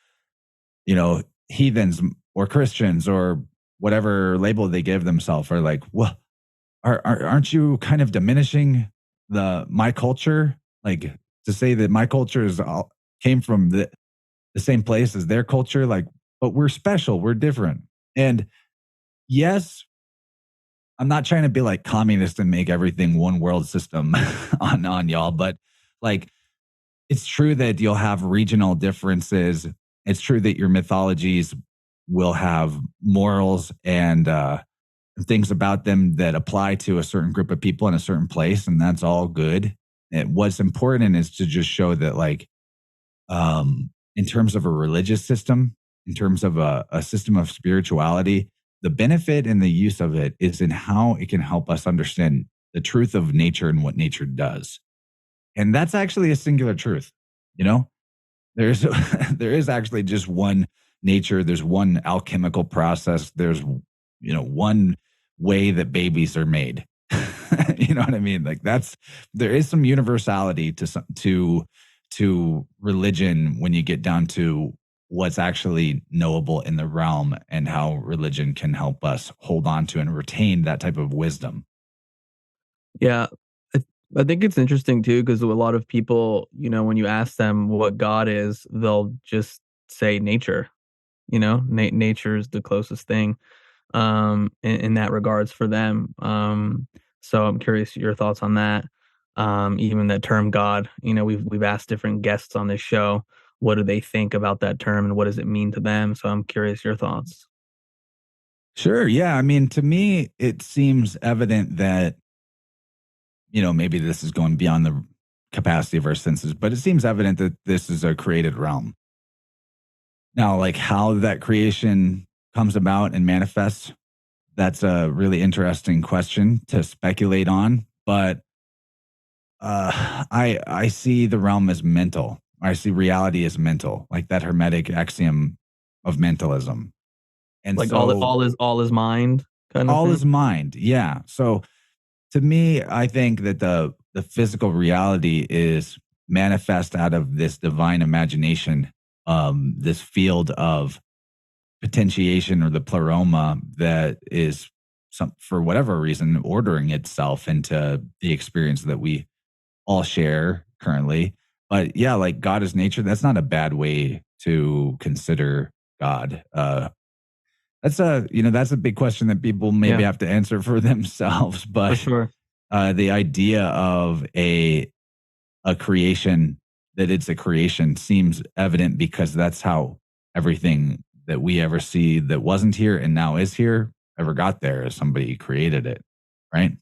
heathens or Christians or whatever label they give themselves are well, aren't you kind of diminishing my culture? To say that my culture came from the same place as their culture, but we're special, we're different. And yes, I'm not trying to be like communist and make everything one world system on y'all, but it's true that you'll have regional differences. It's true that your mythologies will have morals and things about them that apply to a certain group of people in a certain place, and that's all good. And what's important is to just show that in terms of a religious system, in terms of a system of spirituality, the benefit and the use of it is in how it can help us understand the truth of nature and what nature does. And that's actually a singular truth. There is actually just one nature. There's one alchemical process. There's, one way that babies are made. You know what I mean? There is some universality to religion when you get down to what's actually knowable in the realm and how religion can help us hold on to and retain that type of wisdom. Yeah. I think it's interesting too, because a lot of people, when you ask them what God is, they'll just say nature. Nature is the closest thing in that regards for them. So I'm curious your thoughts on that. Even that term God, we've asked different guests on this show, what do they think about that term and what does it mean to them? So I'm curious your thoughts. Sure. Yeah. I mean, to me, it seems evident that, maybe this is going beyond the capacity of our senses, but it seems evident that this is a created realm. Now, like how that creation comes about and manifests, that's a really interesting question to speculate on. But I see the realm as mental. I see reality as mental, like that Hermetic axiom of mentalism. And like so, all is mind kind of all thing? is mind. Yeah. So to me, I think that the physical reality is manifest out of this divine imagination, this field of potentiation or the pleroma that is for whatever reason ordering itself into the experience that we all share currently. But yeah, like God is nature. That's not a bad way to consider God. That's a big question that people maybe have to answer for themselves. But For sure. The idea of a creation, that it's a creation, seems evident because that's how everything that we ever see that wasn't here and now is here ever got there, as somebody created it, right?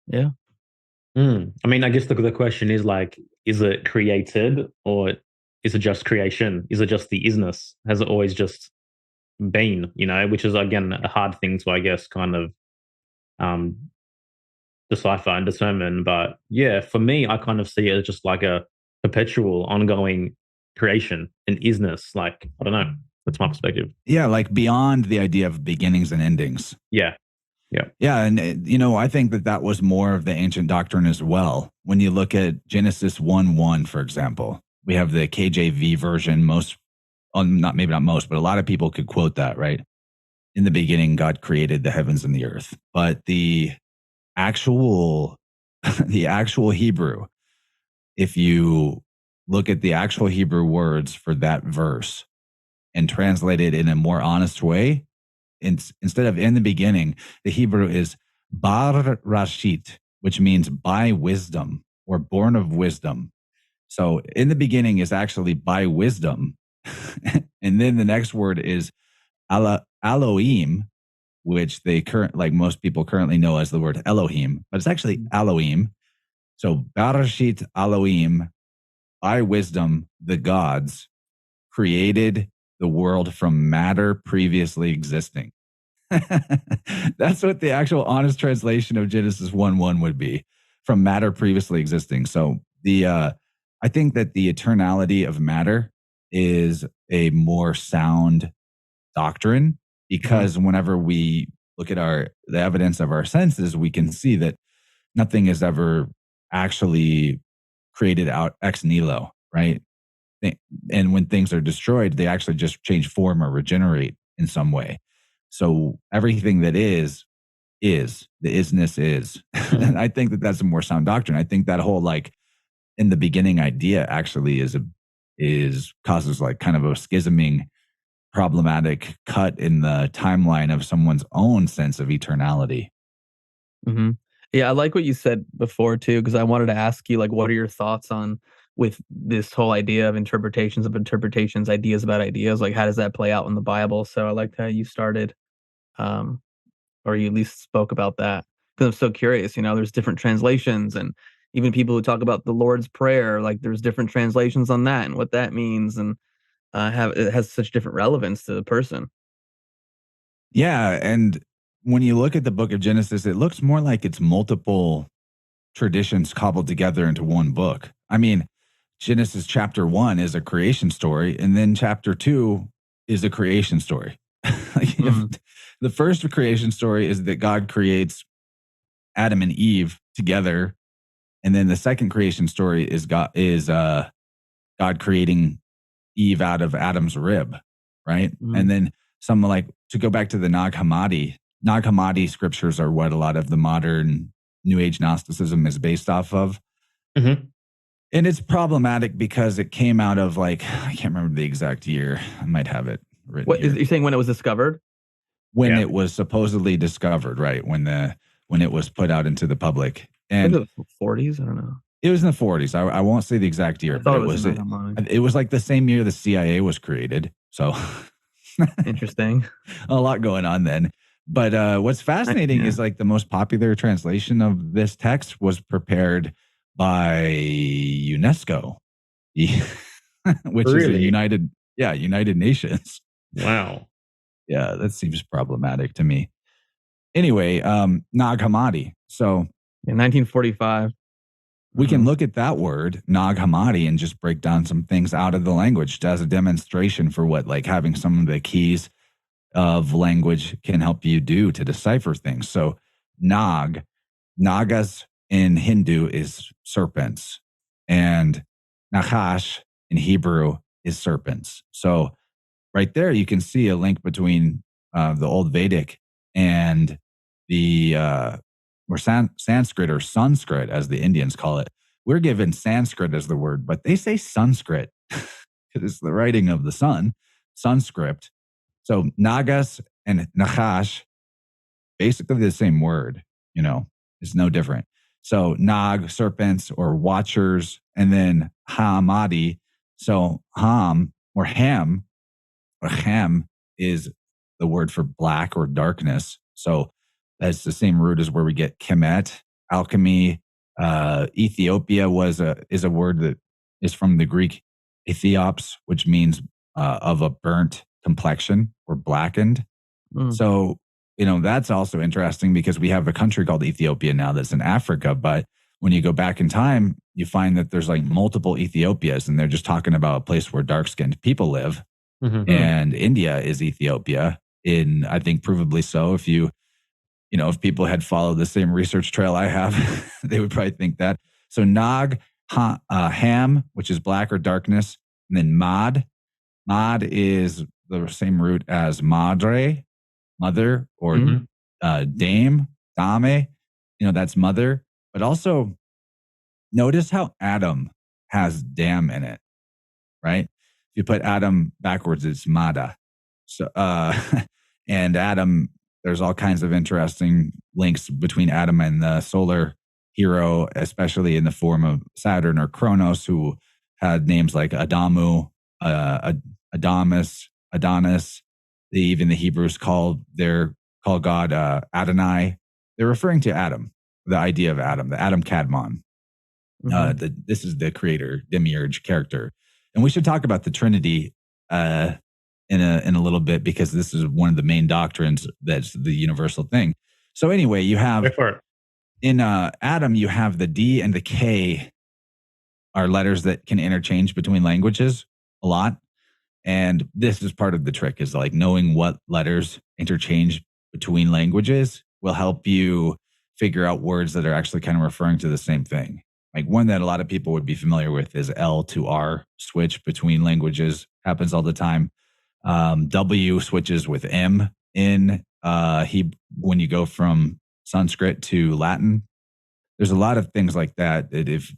Yeah. I mean, I guess the question is like, is it created or is it just creation? Is it just the isness? Has it always just been, which is, again, a hard thing to, I guess, kind of decipher and determine. But yeah, for me, I kind of see it as just like a perpetual, ongoing creation and isness. Like, I don't know. That's my perspective. Yeah, like beyond the idea of beginnings and endings. Yeah. Yeah, and I think that was more of the ancient doctrine as well. When you look at Genesis 1:1, for example, we have the KJV version. Maybe not most, but a lot of people could quote that, right? In the beginning, God created the heavens and the earth. But the actual Hebrew, if you look at the actual Hebrew words for that verse and translate it in a more honest way, instead of in the beginning, the Hebrew is bar rashit, which means by wisdom or born of wisdom. So in the beginning is actually by wisdom. And then the next word is Elohim, which most people currently know as the word Elohim, but it's actually Elohim. So Barashit Elohim, by wisdom, the gods created the world from matter previously existing. That's what the actual honest translation of Genesis 1:1 would be, from matter previously existing. So I think that the eternality of matter is a more sound doctrine, because whenever we look at the evidence of our senses, we can see that nothing is ever actually created out ex nihilo, right? And when things are destroyed, they actually just change form or regenerate in some way. So everything that is, the isness is. And I think that that's a more sound doctrine. I think that whole like in the beginning idea actually causes like kind of a schisming, problematic cut in the timeline of someone's own sense of eternality. Mm-hmm. Yeah, I like what you said before too, because I wanted to ask you, like, what are your thoughts on with this whole idea of interpretations, ideas about ideas? Like, how does that play out in the Bible? So I liked how you started, or you at least spoke about that, because I'm so curious. There's different translations, and even people who talk about the Lord's Prayer, like there's different translations on that and what that means, and it has such different relevance to the person. Yeah, and when you look at the book of Genesis, it looks more like it's multiple traditions cobbled together into one book. I mean, Genesis chapter 1 is a creation story, and then chapter 2 is a creation story. The first creation story is that God creates Adam and Eve together, and then the second creation story is God creating Eve out of Adam's rib, right? And then to go back to the Nag Hammadi scriptures are what a lot of the modern New Age Gnosticism is based off of. And it's problematic because it came out of I can't remember the exact year. I might have it written. What you're saying, when it was discovered? When it was supposedly discovered, right? When it was put out into the public. And was it the 40s? I don't know. It was in the 40s. I won't say the exact year, but it was like the same year the CIA was created. So interesting. A lot going on then. But what's fascinating is like the most popular translation of this text was prepared by UNESCO, which is a United Nations. Wow. Yeah, that seems problematic to me. Anyway, Nag Hammadi. So in 1945. We can look at that word, Nag Hammadi, and just break down some things out of the language as a demonstration for what like having some of the keys of language can help you do to decipher things. So Nagas in Hindu is serpents, and Nachash in Hebrew is serpents. So right there, you can see a link between the Old Vedic and the or Sanskrit or Sanskrit, as the Indians call it. We're given Sanskrit as the word, but they say Sanskrit because it's the writing of the sun, Sanskrit. So Nagas and Nachash, basically the same word, it's no different. So Nag, serpents or watchers, and then Hammadi. So Ham or Ham is the word for black or darkness. So that's the same root as where we get Kemet, alchemy. Ethiopia is a word that is from the Greek Ethiops, which means of a burnt complexion or blackened. So, that's also interesting because we have a country called Ethiopia now that's in Africa. But when you go back in time, you find that there's like multiple Ethiopias, and they're just talking about a place where dark-skinned people live. Mm-hmm. And India is Ethiopia, I think provably so. If people had followed the same research trail I have, they would probably think that. So Nag, Ham, which is black or darkness, and then Mad. Mad is the same root as madre, mother, or dame, dame. That's mother. But also notice how Adam has dam in it, right? If you put Adam backwards, it's Mada. So, and Adam, there's all kinds of interesting links between Adam and the solar hero, especially in the form of Saturn or Kronos, who had names like Adamu, Adamus, Adonis. Even the Hebrews call God Adonai. They're referring to Adam, the idea of Adam, the Adam Kadmon. This is the creator, demiurge character. And we should talk about the Trinity in a little bit, because this is one of the main doctrines that's the universal thing. So anyway, you have in Adam, you have the D and the K are letters that can interchange between languages a lot. And this is part of the trick, is like knowing what letters interchange between languages will help you figure out words that are actually kind of referring to the same thing. Like one that a lot of people would be familiar with is L to R switch between languages. Happens all the time. W switches with M in when you go from Sanskrit to Latin. There's a lot of things like that if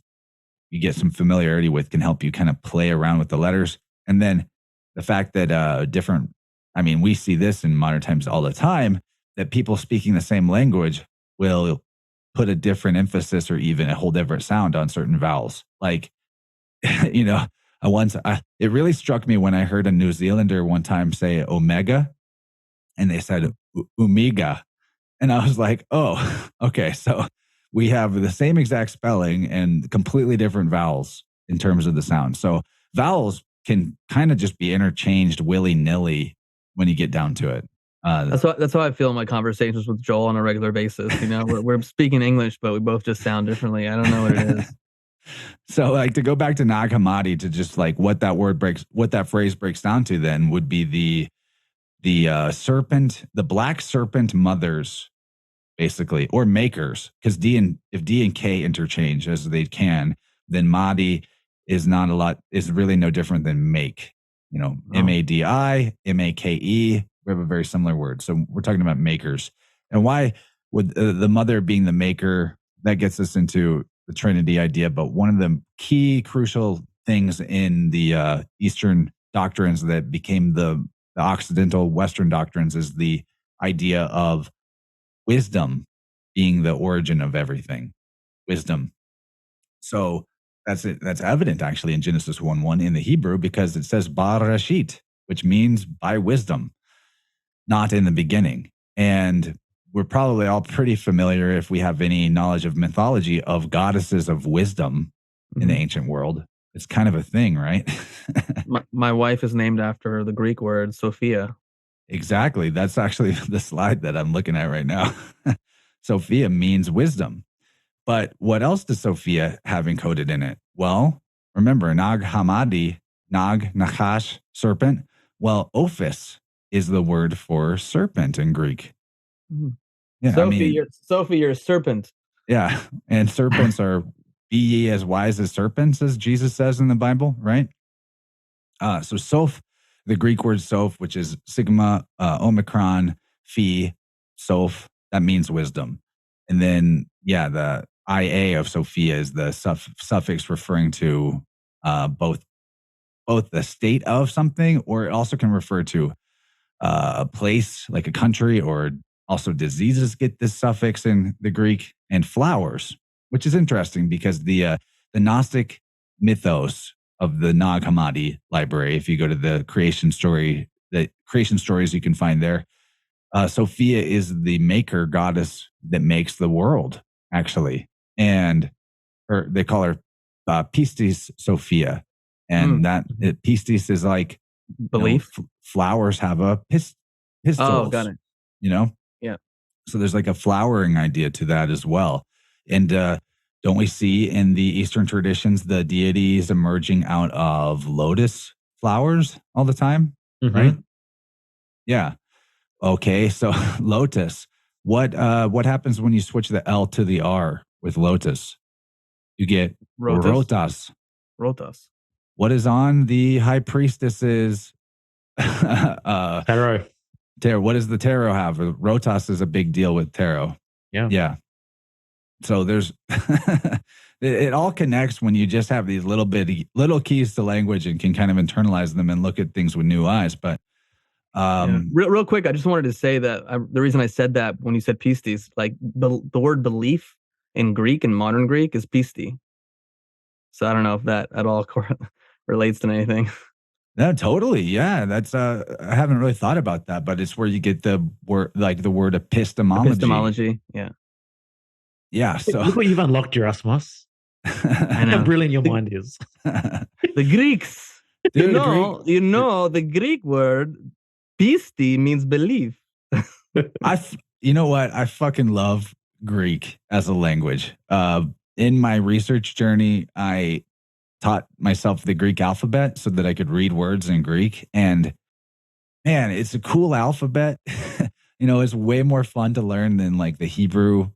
you get some familiarity with, can help you kind of play around with the letters. And then the fact that we see this in modern times all the time, that people speaking the same language will put a different emphasis or even a whole different sound on certain vowels. Like, it really struck me when I heard a New Zealander one time say omega, and they said umiga. And I was like, oh, okay. So we have the same exact spelling and completely different vowels in terms of the sound. So vowels can kind of just be interchanged willy-nilly when you get down to it. That's how I feel in my conversations with Joel on a regular basis. We're speaking English, but we both just sound differently. I don't know what it is. So, like, to go back to Nag Hammadi, to just like what that phrase breaks down to, then would be the serpent, the black serpent mothers, basically, or makers, because if D and K interchange as they can, then Madi is really no different than make. Madi, make. We have a very similar word. So we're talking about makers. And why would the mother being the maker, that gets us into the Trinity idea. But one of the key crucial things in the Eastern doctrines that became the Occidental Western doctrines is the idea of wisdom being the origin of everything. Wisdom. So that's evident actually in Genesis 1:1 in the Hebrew, because it says Barashit, which means by wisdom, not in the beginning. And we're probably all pretty familiar, if we have any knowledge of mythology, of goddesses of wisdom in the ancient world. It's kind of a thing, right? My wife is named after the Greek word Sophia. Exactly. That's actually the slide that I'm looking at right now. Sophia means wisdom. But what else does Sophia have encoded in it? Well, remember, Nag Hammadi, Nag, Nachash, serpent. Well, Ophis is the word for serpent in Greek. Yeah, Sophie, you're a serpent. Yeah, and serpents are be ye as wise as serpents, as Jesus says in the Bible, right? So Soph, the Greek word Soph, which is sigma, omicron, phi, Soph, that means wisdom. And then, the IA of Sophia is the suffix referring to both the state of something, or it also can refer to a place, like a country, or also diseases get this suffix in the Greek, and flowers, which is interesting because the Gnostic mythos of the Nag Hammadi library, if you go to the creation stories you can find there, Sophia is the maker goddess that makes the world, actually. And they call her Pistis Sophia. And Pistis is like belief. Flowers have a pistils. Oh, got it. Yeah. So there's like a flowering idea to that as well. And don't we see in the Eastern traditions the deities emerging out of lotus flowers all the time? Right? Yeah. Okay. So lotus. What happens when you switch the L to the R with lotus? You get rotas. Rotas. What is on the high priestess's tarot? What does the tarot have? Rotas is a big deal with tarot. Yeah. So there's it all connects when you just have these little keys to language and can kind of internalize them and look at things with new eyes. But real quick, I just wanted to say that the reason I said that when you said pistis, like the word belief in Greek, in modern Greek, is pisti. So I don't know if that at all relates to anything. No, totally. Yeah, that's I haven't really thought about that, but it's where you get the word, like the word epistemology. Epistemology, yeah. Yeah. So look what you've unlocked, Erasmus. I know. How brilliant your mind is. The Greeks. Dude, the Greek word pisti means belief. You know what? I fucking love Greek as a language. In my research journey, I taught myself the Greek alphabet so that I could read words in Greek. And man, it's a cool alphabet. It's way more fun to learn than like the Hebrew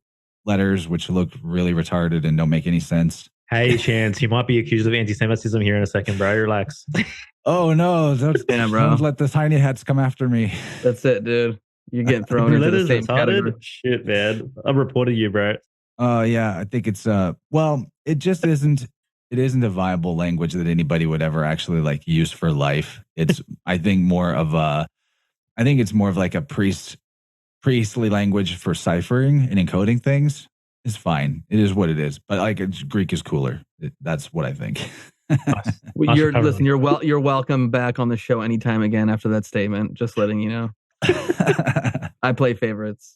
letters, which look really retarded and don't make any sense. Hey, Chance, you might be accused of anti-Semitism here in a second, bro. Relax. Oh, no. Don't let the tiny hats come after me. That's it, dude. You're getting thrown into the same category. Shit, man. I've reported you, bro. Yeah, I think it's it just isn't. It isn't a viable language that anybody would ever actually like use for life. It's I think it's more of like a priestly language for ciphering and encoding things. It's fine. It is what it is. But like Greek is cooler. That's what I think. You're welcome back on the show anytime again after that statement. Just letting you know. I play favorites.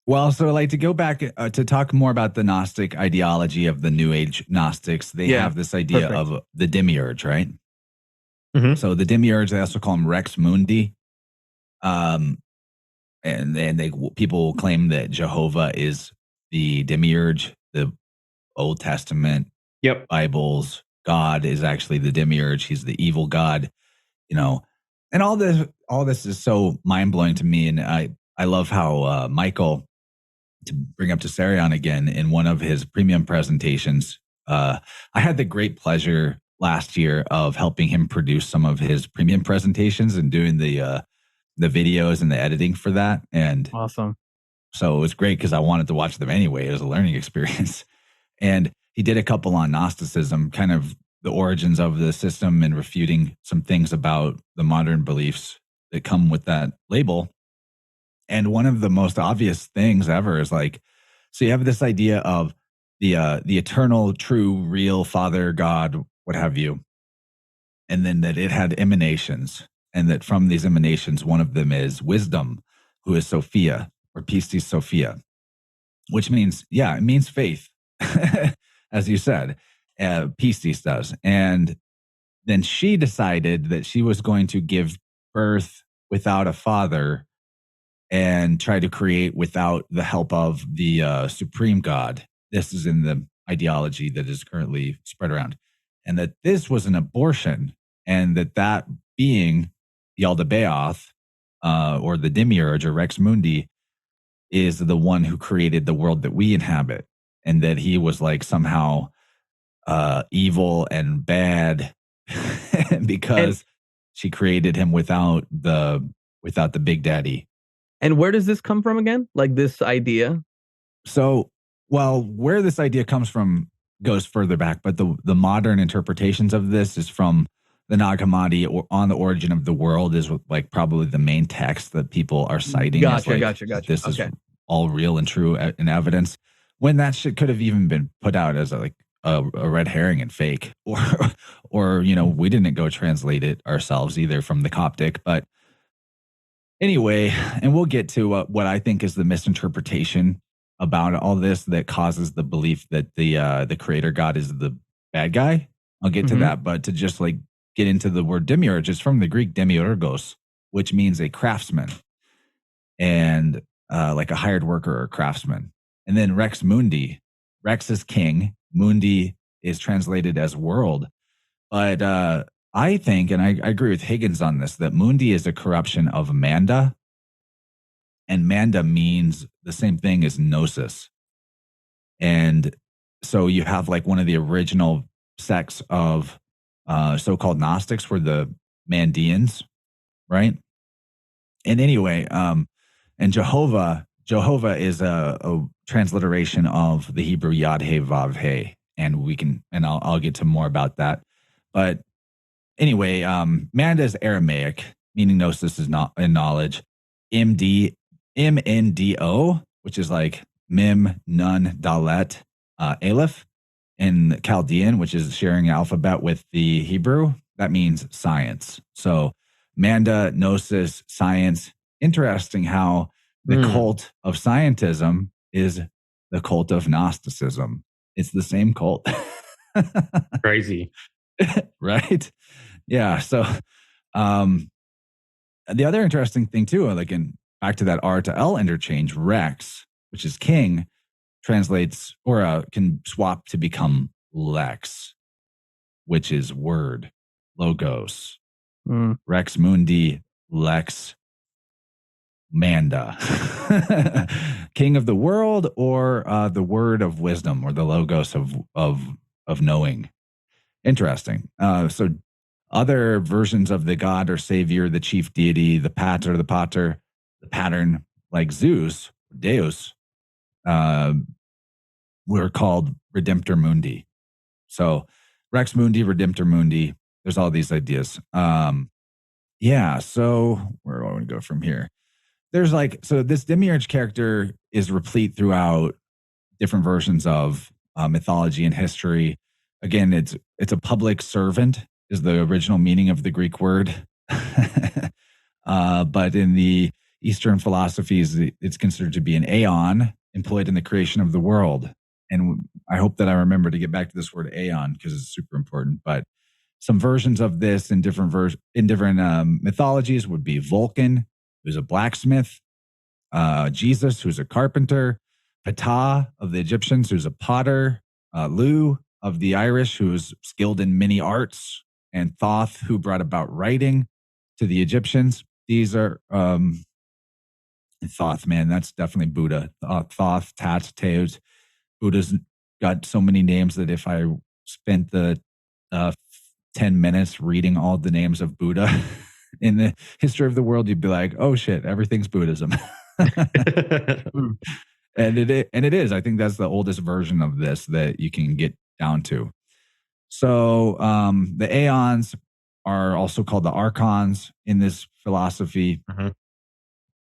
Well, so like to go back to talk more about the Gnostic ideology of the New Age Gnostics, they have this idea of the demiurge, right? Mm-hmm. So the demiurge, they also call him Rex Mundi. And people claim that Jehovah is the demiurge, the Old Testament Bible's God is actually the demiurge. He's the evil God, and all this is so mind blowing to me. And I love how Michael, to bring up Tessarion again, in one of his premium presentations, I had the great pleasure last year of helping him produce some of his premium presentations and doing the videos and the editing for that. And awesome. So it was great because I wanted to watch them anyway. It was a learning experience. And he did a couple on Gnosticism, kind of the origins of the system and refuting some things about the modern beliefs that come with that label. And one of the most obvious things ever is like, so you have this idea of the eternal, true, real Father, God, what have you, and then that it had emanations, and that from these emanations, one of them is wisdom, who is Sophia, or Pistis Sophia, which means, it means faith, as you said, Pistis does. And then she decided that she was going to give birth without a father and try to create without the help of the supreme God. This is in the ideology that is currently spread around. And that this was an abortion, and that being Yaldabaoth, or the Demiurge, or Rex Mundi, is the one who created the world that we inhabit, and that he was like somehow evil and bad because she created him without the big daddy. And where does this come from again? Like this idea? So, well, where this idea comes from goes further back, but the modern interpretations of this is from the Nag Hammadi, or On the Origin of the World, is like probably the main text that people are citing. Gotcha. This is all real and true in evidence, when that shit could have even been put out as a red herring and fake, or we didn't go translate it ourselves either from the Coptic. But anyway, and we'll get to what I think is the misinterpretation about all this that causes the belief that the creator God is the bad guy. I'll get to that, but to just like get into the word demiurge, it's from the Greek demiurgos, which means a craftsman, and like a hired worker or craftsman. And then Rex Mundi, Rex is king, Mundi is translated as world. But I think, and I agree with Higgins on this, that Mundi is a corruption of Manda, and Manda means the same thing as Gnosis. And so you have like one of the original sects of so-called Gnostics were the Mandeans, right? And anyway, and Jehovah is a transliteration of the Hebrew Yad He Vav He, and I'll get to more about that. But anyway, Manda is Aramaic, meaning Gnosis is not in knowledge. MNDO, which is like Mim, Nun, Dalet, Aleph, in Chaldean, which is sharing alphabet with the Hebrew. That means science. So Manda, Gnosis, science. Interesting how the cult of scientism is the cult of Gnosticism. It's the same cult. Crazy. Right? Yeah. So the other interesting thing too, like back to that R to L interchange, Rex, which is king, translates or can swap to become Lex, which is word, logos. Rex Mundi, Lex Manda, king of the world, or the word of wisdom, or the logos of knowing. Interesting. So other versions of the god or savior, the chief deity, the pater, the pattern, like Zeus, Deus, were called Redemptor Mundi. So Rex Mundi, Redemptor Mundi, there's all these ideas. Yeah, so where do I want to go from here? There's so this demiurge character is replete throughout different versions of mythology and history. Again, it's a public servant is the original meaning of the Greek word. But in the Eastern philosophies, it's considered to be an aeon employed in the creation of the world. And I hope that I remember to get back to this word aeon because it's super important. But some versions of this in different mythologies would be Vulcan, who's a blacksmith, Jesus, who's a carpenter, Ptah of the Egyptians, who's a potter, Lu of the Irish, who's skilled in many arts, and Thoth, who brought about writing to the Egyptians. These are Thoth, man, that's definitely Buddha. Thoth, Tat, Teos. Buddha's got so many names that if I spent the 10 minutes reading all the names of Buddha in the history of the world, you'd be like, oh shit, everything's Buddhism. And it is. I think that's the oldest version of this that you can get down to. So the aeons are also called the archons in this philosophy.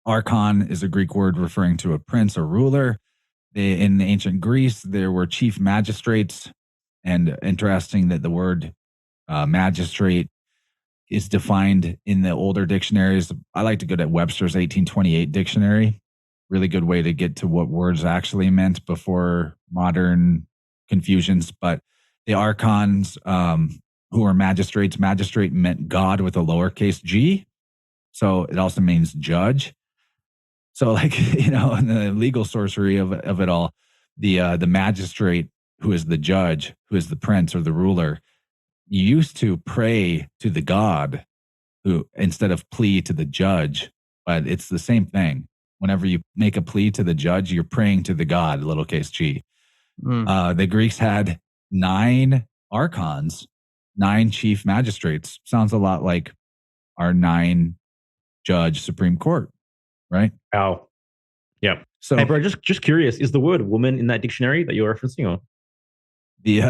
Archon is a Greek word referring to a prince or ruler. In ancient Greece, there were chief magistrates, and interesting that the word magistrate is defined in the older dictionaries. I like to go to Webster's 1828 dictionary. Really good way to get to what words actually meant before modern confusions. But the archons, who are magistrates, magistrate meant God with a lowercase g. So it also means judge. So like, in the legal sorcery of it all, the magistrate, who is the judge, who is the prince or the ruler, you used to pray to the god who instead of plea to the judge, but it's the same thing. Whenever you make a plea to the judge, you're praying to the god, lowercase g. The Greeks had 9 archons, 9 chief magistrates. Sounds a lot like our 9 judge Supreme Court, right? Wow. Yeah. So, hey, bro, just curious, is the word woman in that dictionary that you're referencing, or the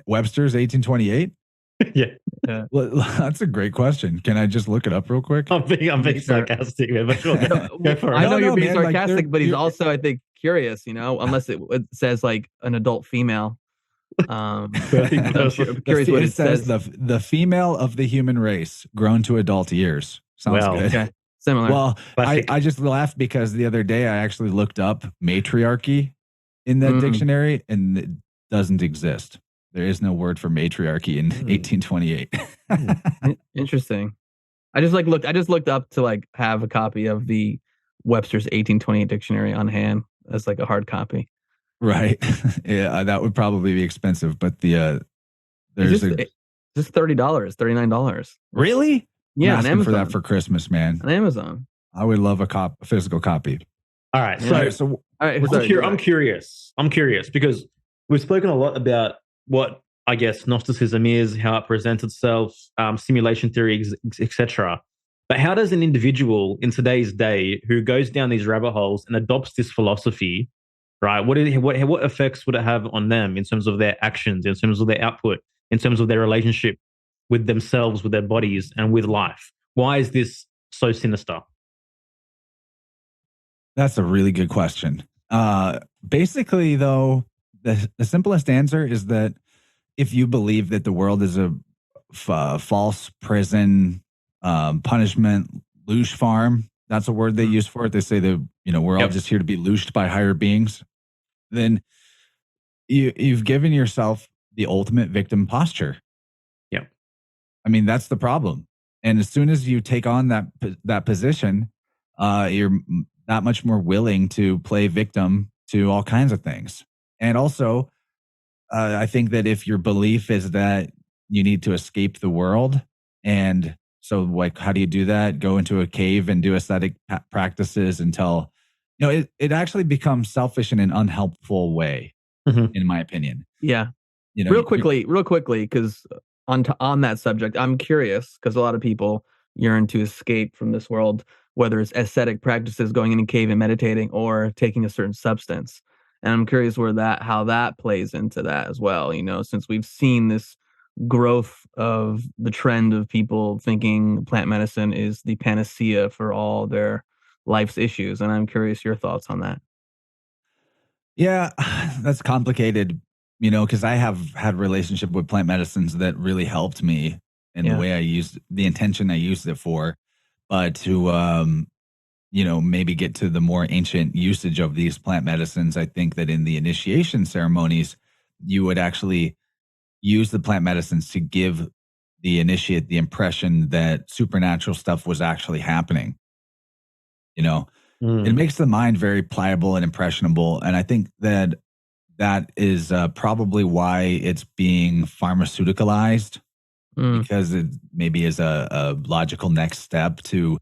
Webster's 1828? Yeah. Well, that's a great question. Can I just look it up real quick? I'm being sarcastic, man, but sure, go for it. I know you're being man, like, sarcastic, but he's also, I think, curious, unless it says like an adult female. I'm curious what it says. The female of the human race grown to adult years. Sounds good. Okay. Similar. Well, I just laughed because the other day I actually looked up matriarchy in that dictionary, and it doesn't exist. There is no word for matriarchy in 1828. Interesting. I just looked up to like have a copy of the Webster's 1828 dictionary on hand as like a hard copy. Right. Yeah, that would probably be expensive, but there's just $30, $39. Really? Yeah, I'm on Amazon. for that for Christmas, man. On Amazon. I would love a physical copy. All right. All right. I'm curious because we've spoken a lot about what I guess Gnosticism is, how it presents itself, simulation theory, etc. But how does an individual in today's day who goes down these rabbit holes and adopts this philosophy, right? What effects would it have on them in terms of their actions, in terms of their output, in terms of their relationship with themselves, with their bodies, and with life? Why is this so sinister? That's a really good question. Basically, though, the simplest answer is that if you believe that the world is a false prison, punishment, loosh farm, that's a word they use for it. They say that, we're all just here to be looshed by higher beings. Then you've given yourself the ultimate victim posture. Yeah. I mean, that's the problem. And as soon as you take on that position, you're that much more willing to play victim to all kinds of things. And also, I think that if your belief is that you need to escape the world, and so like, how do you do that? Go into a cave and do ascetic practices until, it actually becomes selfish in an unhelpful way, in my opinion. Yeah. Real quickly, because on that subject, I'm curious because a lot of people yearn to escape from this world, whether it's ascetic practices, going in a cave and meditating, or taking a certain substance. And I'm curious how that plays into that as well, since we've seen this growth of the trend of people thinking plant medicine is the panacea for all their life's issues. And I'm curious your thoughts on that. Yeah, that's complicated, because I have had a relationship with plant medicines that really helped me in the way I used the intention I used it for. But to maybe get to the more ancient usage of these plant medicines, I think that in the initiation ceremonies, you would actually use the plant medicines to give the initiate the impression that supernatural stuff was actually happening. It makes the mind very pliable and impressionable. And I think that is probably why it's being pharmaceuticalized, because it maybe is a logical next step to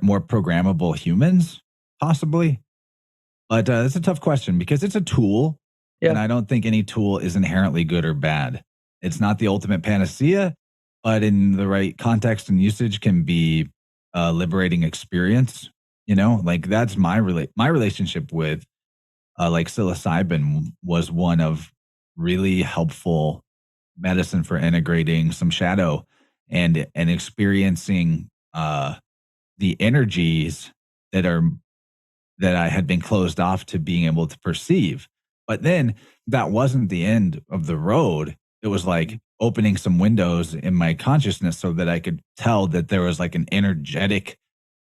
more programmable humans, possibly. But it's a tough question because it's a tool, and I don't think any tool is inherently good or bad. It's not the ultimate panacea, but in the right context and usage can be a liberating experience. Like that's my relationship with like psilocybin was one of really helpful medicine for integrating some shadow and experiencing the energies that I had been closed off to being able to perceive. But then that wasn't the end of the road. It was like, opening some windows in my consciousness so that I could tell that there was like an energetic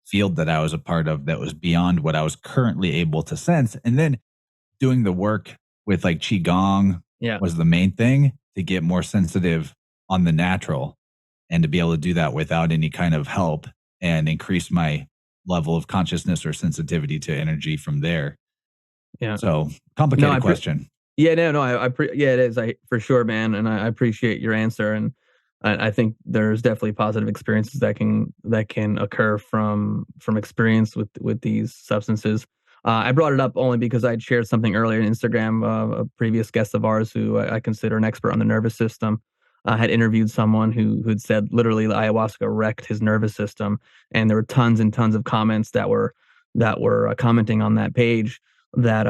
field that I was a part of that was beyond what I was currently able to sense. And then doing the work with like Qigong was the main thing to get more sensitive on the natural and to be able to do that without any kind of help and increase my level of consciousness or sensitivity to energy from there. Yeah. So complicated question. Yeah, it is. For sure, man. And I appreciate your answer. And I think there's definitely positive experiences that can occur from experience with these substances. I brought it up only because I'd shared something earlier on Instagram. A previous guest of ours, who I consider an expert on the nervous system, had interviewed someone who'd said literally ayahuasca wrecked his nervous system, and there were tons and tons of comments that were commenting on that page that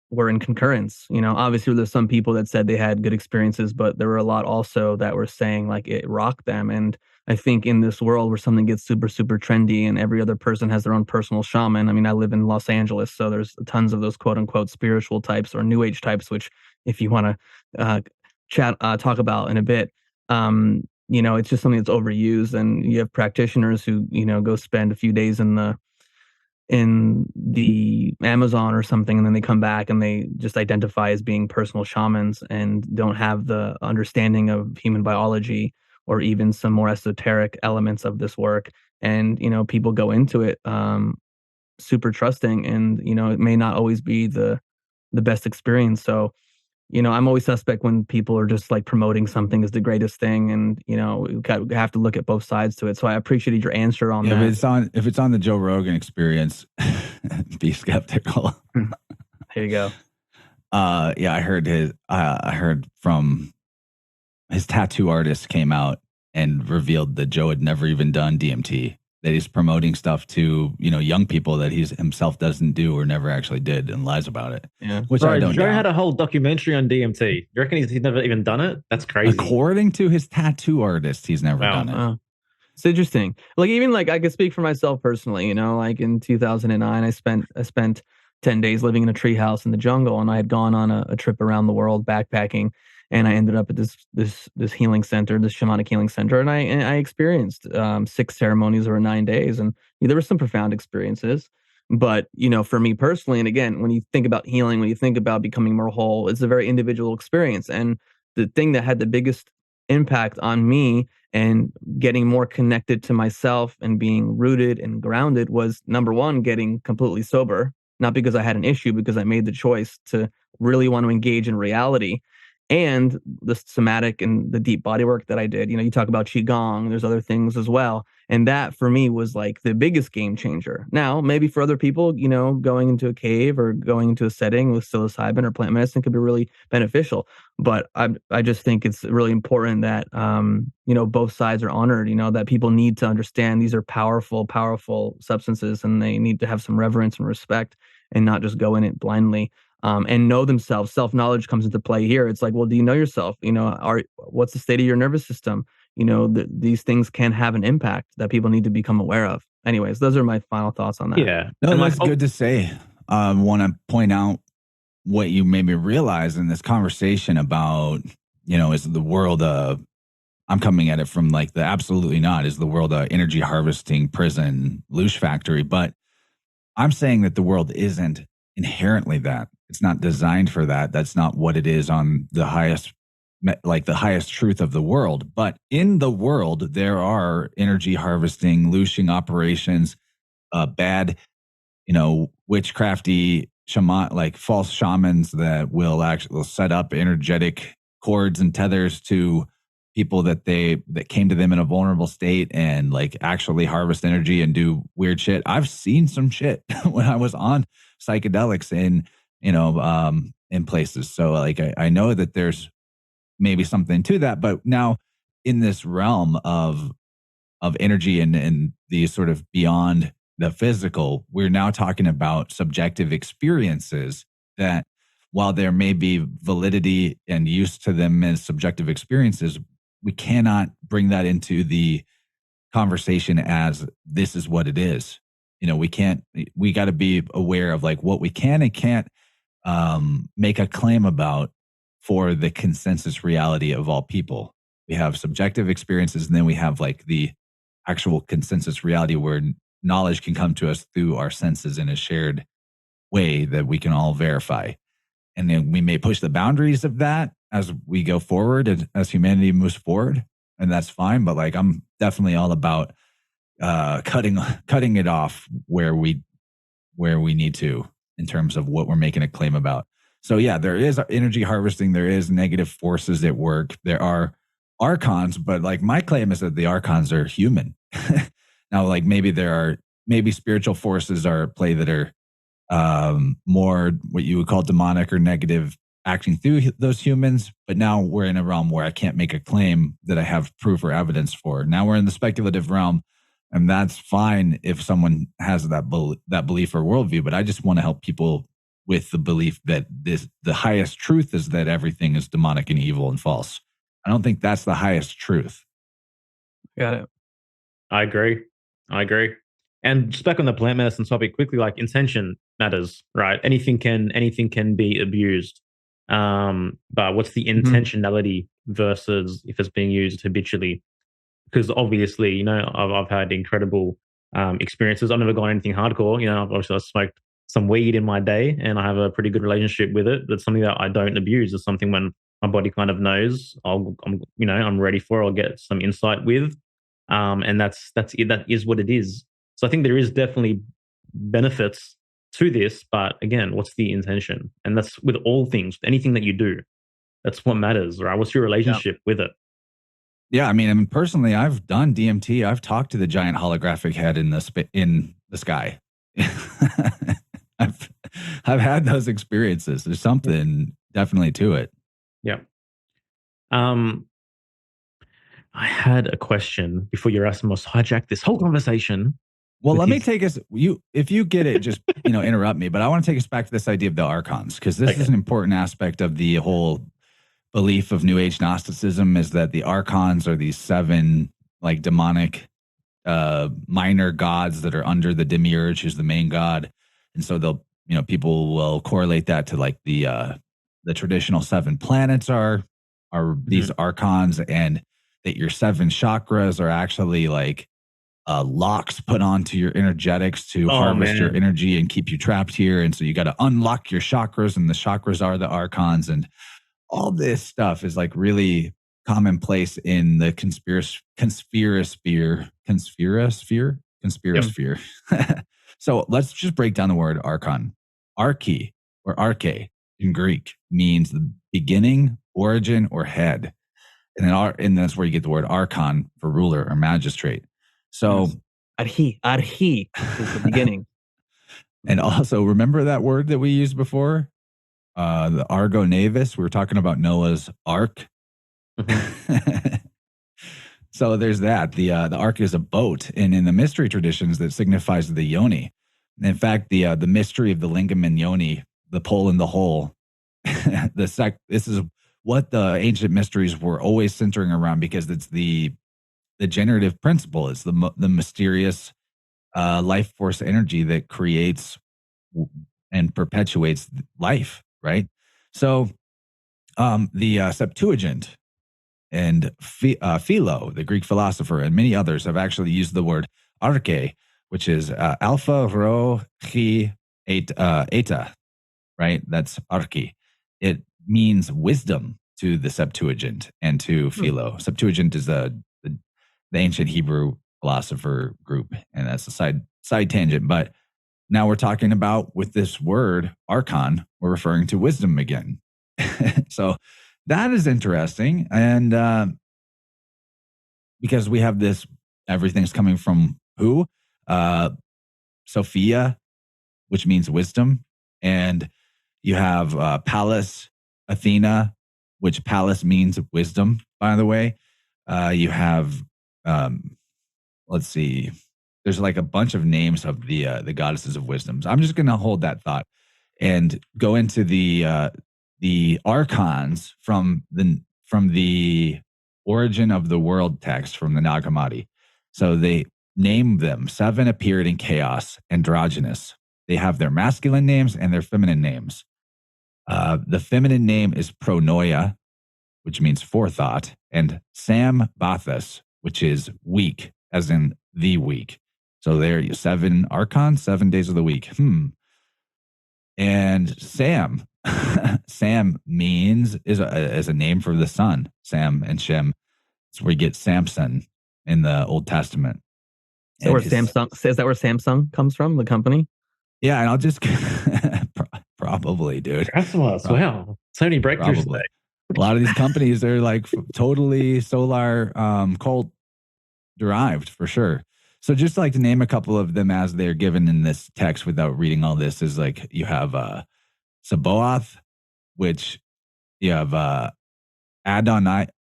were in concurrence. Obviously there's some people that said they had good experiences, but there were a lot also that were saying like it rocked them. And I think in this world where something gets super, super trendy and every other person has their own personal shaman. I mean, I live in Los Angeles, so there's tons of those quote unquote spiritual types or new age types, which if you want to talk about in a bit, it's just something that's overused. And you have practitioners who, go spend a few days in the Amazon or something, and then they come back and they just identify as being personal shamans and don't have the understanding of human biology or even some more esoteric elements of this work. And, people go into it super trusting, and, it may not always be the best experience. So, I'm always suspect when people are just like promoting something as the greatest thing, and we have to look at both sides to it. So I appreciated your answer on that. If it's on the Joe Rogan Experience, be skeptical. Here you go. I heard from his tattoo artist came out and revealed that Joe had never even done DMT. That he's promoting stuff to, young people that he's himself doesn't do or never actually did, and lies about it. Yeah. Which I don't know. Joe had a whole documentary on DMT. You reckon he's never even done it? That's crazy. According to his tattoo artist, he's never done it. It's interesting. Like, even like I could speak for myself personally, like in 2009, I spent 10 days living in a treehouse in the jungle, and I had gone on a trip around the world backpacking. And I ended up at this healing center, this shamanic healing center, and I experienced 6 ceremonies over 9 days, and there were some profound experiences. But for me personally, and again, when you think about healing, when you think about becoming more whole, it's a very individual experience. And the thing that had the biggest impact on me and getting more connected to myself and being rooted and grounded was, number one, getting completely sober. Not because I had an issue, because I made the choice to really want to engage in reality. And the somatic and the deep body work that I did. You talk about Qigong, there's other things as well. And that for me was like the biggest game changer. Now, maybe for other people, going into a cave or going into a setting with psilocybin or plant medicine could be really beneficial. But I just think it's really important that, both sides are honored, that people need to understand these are powerful, powerful substances, and they need to have some reverence and respect and not just go in it blindly. And know themselves. Self-knowledge comes into play here. It's like, well, do you know yourself? What's the state of your nervous system? These things can have an impact that people need to become aware of. Anyways, those are my final thoughts on that. Yeah. No, that's good to say. I want to point out what you made me realize in this conversation about, is the world I'm coming at it from like the absolutely not, is the world a energy harvesting prison loosh factory. But I'm saying that the world isn't inherently that. It's not designed for that. That's not what it is on the highest truth of the world. But in the world, there are energy harvesting, looshing operations, bad, witchcrafty shaman, like false shamans that will actually set up energetic cords and tethers to people that came to them in a vulnerable state and like actually harvest energy and do weird shit. I've seen some shit when I was on psychedelics in places. So like, I know that there's maybe something to that, but now in this realm of energy and the sort of beyond the physical, we're now talking about subjective experiences that, while there may be validity and use to them as subjective experiences, we cannot bring that into the conversation as this is what it is. We got to be aware of like what we can and can't make a claim about for the consensus reality of all people. We have subjective experiences, and then we have like the actual consensus reality where knowledge can come to us through our senses in a shared way that we can all verify. And then we may push the boundaries of that as we go forward and as humanity moves forward, and that's fine. But like, I'm definitely all about cutting it off where we need to in terms of what we're making a claim about. So yeah, there is energy harvesting. There is negative forces at work. There are archons, but like my claim is that the archons are human. Now, like maybe spiritual forces are at play that are more what you would call demonic or negative acting through those humans. But now we're in a realm where I can't make a claim that I have proof or evidence for. Now we're in the speculative realm, and that's fine if someone has that belief or worldview. But I just want to help people with the belief that the highest truth is that everything is demonic and evil and false. I don't think that's the highest truth. Got it. I agree. And just back on the plant medicine topic quickly, like intention matters, right? Anything can be abused. But what's the intentionality versus if it's being used habitually? Because obviously, you know, I've had incredible experiences. I've never gone anything hardcore. You know, I've smoked some weed in my day, and I have a pretty good relationship with it. That's something that I don't abuse. It's something when my body kind of knows I'm ready for. I'll get some insight with, and that's it. That is what it is. So I think there is definitely benefits to this, but again, what's the intention? And that's with all things, anything that you do. That's what matters, right? What's your relationship with it? Yeah, I mean, personally, I've done DMT. I've talked to the giant holographic head in the sky. I've had those experiences. There's something definitely to it. Yeah. I had a question before you almost hijacked this whole conversation. Well, let me take us. If you get it, just interrupt me. But I want to take us back to this idea of the archons, because this is an important aspect of the whole belief of New Age Gnosticism. Is that the archons are these 7 like demonic minor gods that are under the demiurge, who's the main god, and so they'll people will correlate that to like the traditional 7 planets are these archons, and that your 7 chakras are actually like locks put onto your energetics to harvest your energy and keep you trapped here. And so you got to unlock your chakras, and the chakras are the archons, and all this stuff is like really commonplace in the conspirasphere. So let's just break down the word archon. Arche or arche in Greek means the beginning, origin, or head. And that's where you get the word archon for ruler or magistrate. So Archi is the beginning. And also remember that word that we used before? The Argo Navis. We were talking about Noah's Ark. So there's that. The Ark is a boat, and in the mystery traditions that signifies the yoni. In fact, the mystery of the lingam and yoni, the pole and the hole, this is what the ancient mysteries were always centering around, because it's the generative principle. It's the mysterious life force energy that creates and perpetuates life, right? So the Septuagint and Philo, the Greek philosopher, and many others have actually used the word arche, which is alpha rho chi eta, right? That's arche. It means wisdom to the Septuagint and to Philo. Septuagint is the ancient Hebrew philosopher group, and that's a side tangent. But now we're talking about, with this word archon, we're referring to wisdom again. So that is interesting, and because we have this, everything's coming from who? Sophia, which means wisdom, and you have Pallas Athena, which Pallas means wisdom, by the way. You have let's see, there's like a bunch of names of the goddesses of wisdom. So I'm just going to hold that thought and go into the archons from the origin of the world text, from the Nag Hammadi. So they name them. 7 appeared in chaos, androgynous. They have their masculine names and their feminine names. The feminine name is Pronoia, which means forethought, and Sam Bathus, which is week, as in the week. So there you 7 archons, 7 days of the week. And Sam, Sam is a name for the sun. Sam and Shem. It's where you get Samson in the Old Testament. Is that where Samsung comes from, the company? Yeah, and I'll just probably, dude. Wow, so many breakthroughs today. A lot of these companies are like totally solar cult derived for sure. So just like to name a couple of them as they're given in this text without reading all this is like you have Sabaoth, which you have Adonaeos.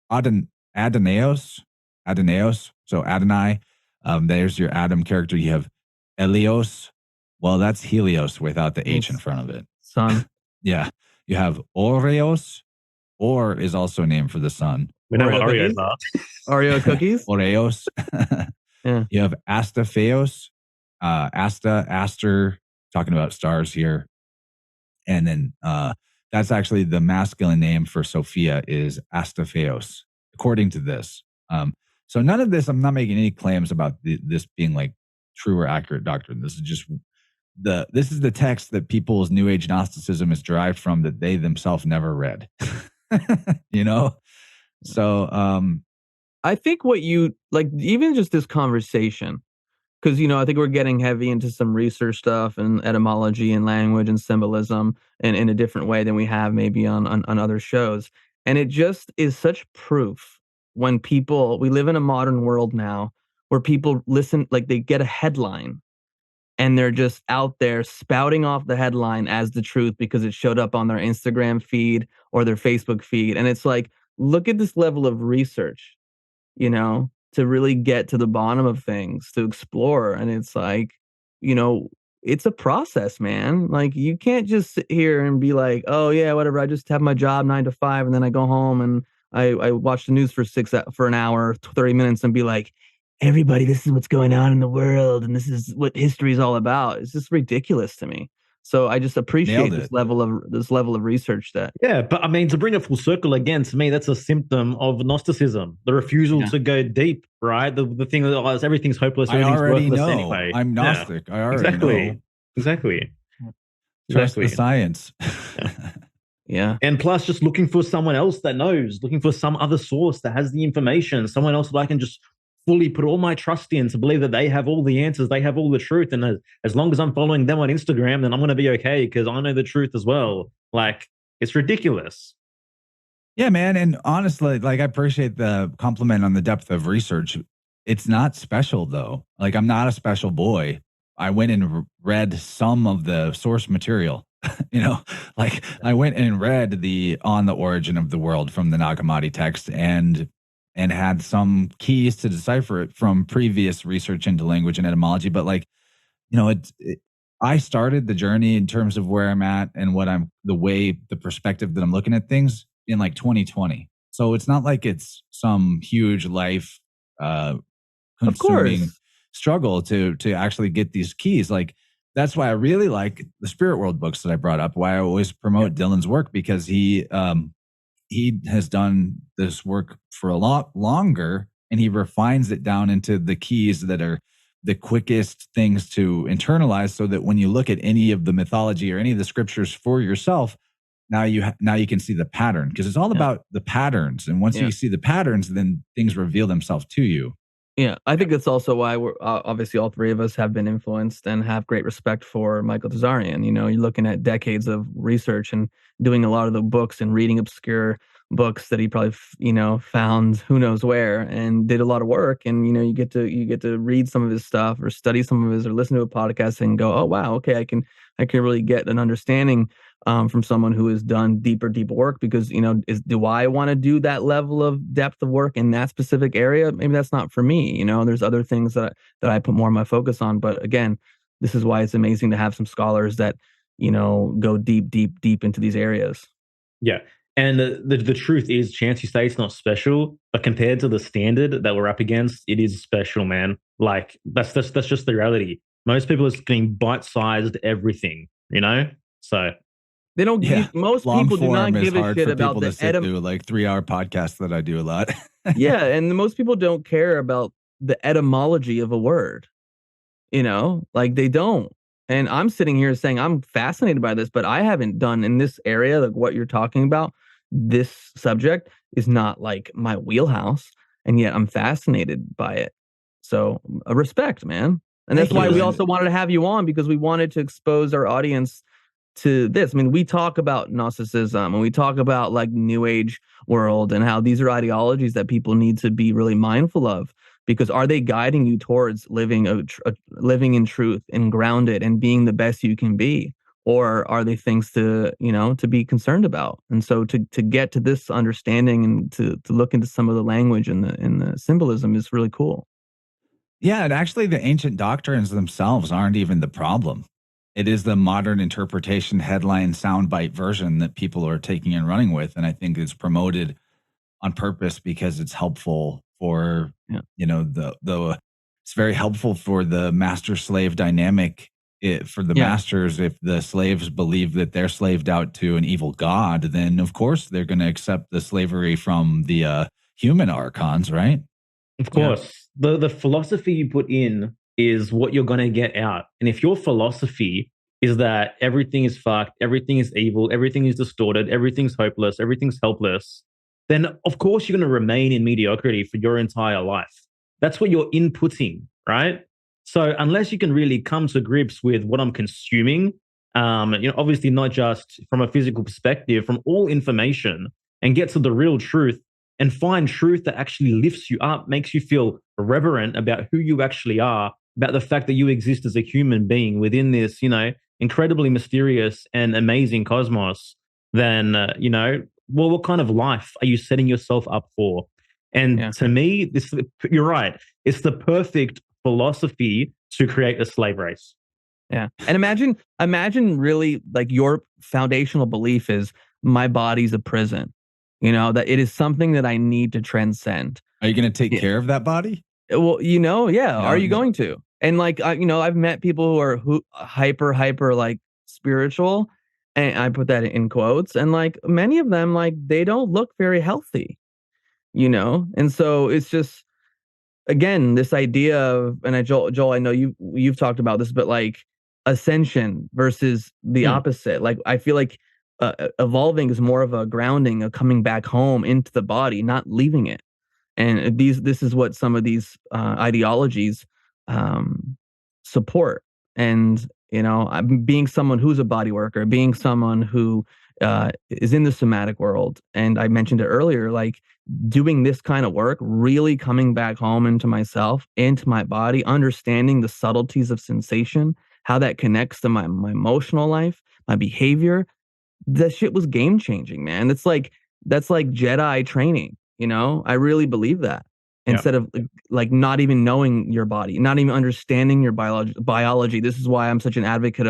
So Adonai, there's your Adam character. You have Elios. Well, that's Helios without the H in front of it. Sun. Yeah. You have Oreos. Or is also a name for the sun. We know what Oreos are. Oreo cookies? Oreos. Yeah. You have Astapheos. Aster, talking about stars here. And then that's actually the masculine name for Sophia is Astapheos, according to this. So none of this, I'm not making any claims about this being like true or accurate doctrine. This is just this is the text that people's New Age Gnosticism is derived from that they themselves never read. You know? So I think what you like, even just this conversation, because, you know, I think we're getting heavy into some research stuff and etymology and language and symbolism and in a different way than we have maybe on other shows. And it just is such proof when we live in a modern world now where people listen, like they get a headline and they're just out there spouting off the headline as the truth because it showed up on their Instagram feed or their Facebook feed. And it's like, look at this level of research, you know, to really get to the bottom of things, to explore. And it's like, you know, it's a process, man. Like you can't just sit here and be like, oh yeah, whatever. I just have my job 9 to 5 and then I go home and I watch the news for an hour, 30 minutes and be like, everybody, this is what's going on in the world, and this is what history is all about. It's just ridiculous to me. So I just appreciate this level of research that. Yeah, but I mean, to bring it full circle again, to me, that's a symptom of Gnosticism, the refusal to go deep, right? The thing that everything's hopeless, everything's worthless anyway. I'm Gnostic. Yeah. I already know. Exactly. Trust the science. Yeah. And plus, just looking for someone else that knows, looking for some other source that has the information, someone else that I can just fully put all my trust in to believe that they have all the answers, they have all the truth. And as long as I'm following them on Instagram, then I'm going to be okay because I know the truth as well. Like, it's ridiculous. Yeah, man. And honestly, like, I appreciate the compliment on the depth of research. It's not special, though. Like, I'm not a special boy. I went and read some of the source material. You know, like I went and read On the Origin of the World from the Nag Hammadi text and had some keys to decipher it from previous research into language and etymology. But like, you know, I started the journey in terms of where I'm at and the perspective that I'm looking at things in like 2020. So it's not like it's some huge life consuming struggle to actually get these keys. Like, that's why I really like the Spirit World books that I brought up, why I always promote Dylan's work, because he has done this work for a lot longer and he refines it down into the keys that are the quickest things to internalize, so that when you look at any of the mythology or any of the scriptures for yourself, now you can see the pattern, because it's all about the patterns. And once you see the patterns, then things reveal themselves to you. Yeah, I think that's also why we're obviously all three of us have been influenced and have great respect for Michael Tazarian. You know, you're looking at decades of research and doing a lot of the books and reading obscure books that he probably found who knows where and did a lot of work. And you know, you get to read some of his stuff or study some of his or listen to a podcast and go, oh wow, okay, I can really get an understanding from someone who has done deeper work. Because, you know, do I want to do that level of depth of work in that specific area? Maybe that's not for me. You know, there's other things that I put more of my focus on. But again, this is why it's amazing to have some scholars that, you know, go deep into these areas. Yeah. And the truth is, Chance, you say it's not special, but compared to the standard that we're up against, it is special, man. Like, that's just the reality. Most people are getting bite-sized everything, you know? So They don't. Yeah, Most long people do not form is give a hard shit for about people the to sit through, like 3-hour podcasts that I do a lot. Yeah, and most people don't care about the etymology of a word. Like they don't. And I'm sitting here saying I'm fascinated by this, but I haven't done in this area, like what you're talking about. This subject is not like my wheelhouse, and yet I'm fascinated by it. So respect, man. And that's Thank why you. we And also wanted to have you on, because we wanted to expose our audience to this. I mean, we talk about Gnosticism and we talk about like New Age world and how these are ideologies that people need to be really mindful of, because are they guiding you towards living in truth and grounded and being the best you can be, or are they things to be concerned about? And so to get to this understanding and to look into some of the language and the symbolism is really cool. yeah, and actually the ancient doctrines themselves aren't even the problem. It is the modern interpretation headline soundbite version that people are taking and running with. And I think it's promoted on purpose because it's helpful for, Yeah. it's very helpful for the master slave dynamic. For the Yeah. masters, if the slaves believe that they're slaved out to an evil god, then of course they're going to accept the slavery from the human archons, right? Of course, the philosophy you put in is what you're going to get out. And if your philosophy is that everything is fucked, everything is evil, everything is distorted, everything's hopeless, everything's helpless, then of course you're going to remain in mediocrity for your entire life. That's what you're inputting, right? So unless you can really come to grips with what I'm consuming, obviously not just from a physical perspective, from all information, and get to the real truth and find truth that actually lifts you up, makes you feel reverent about who you actually are, about the fact that you exist as a human being within this, incredibly mysterious and amazing cosmos, then, well, what kind of life are you setting yourself up for? And to me, you're right. It's the perfect philosophy to create a slave race. Yeah. And imagine really like your foundational belief is my body's a prison, that it is something that I need to transcend. Are you going to take care of that body? Well, yeah. Are you No. going to? And like, I've met people who are hyper like spiritual, and I put that in quotes, and like many of them, like they don't look very healthy, And so it's just, again, this idea of, and Joel, I know you've talked about this, but like ascension versus the opposite. Like I feel like evolving is more of a grounding, a coming back home into the body, not leaving it. And this is what some of these ideologies support. And I'm being someone who's a body worker, being someone who is in the somatic world, and I mentioned it earlier, like doing this kind of work, really coming back home into myself, into my body, understanding the subtleties of sensation, how that connects to my emotional life, my behavior. That shit was game changing, man. That's like Jedi training. I really believe that. Instead of like not even knowing your body, not even understanding your biology. This is why I'm such an advocate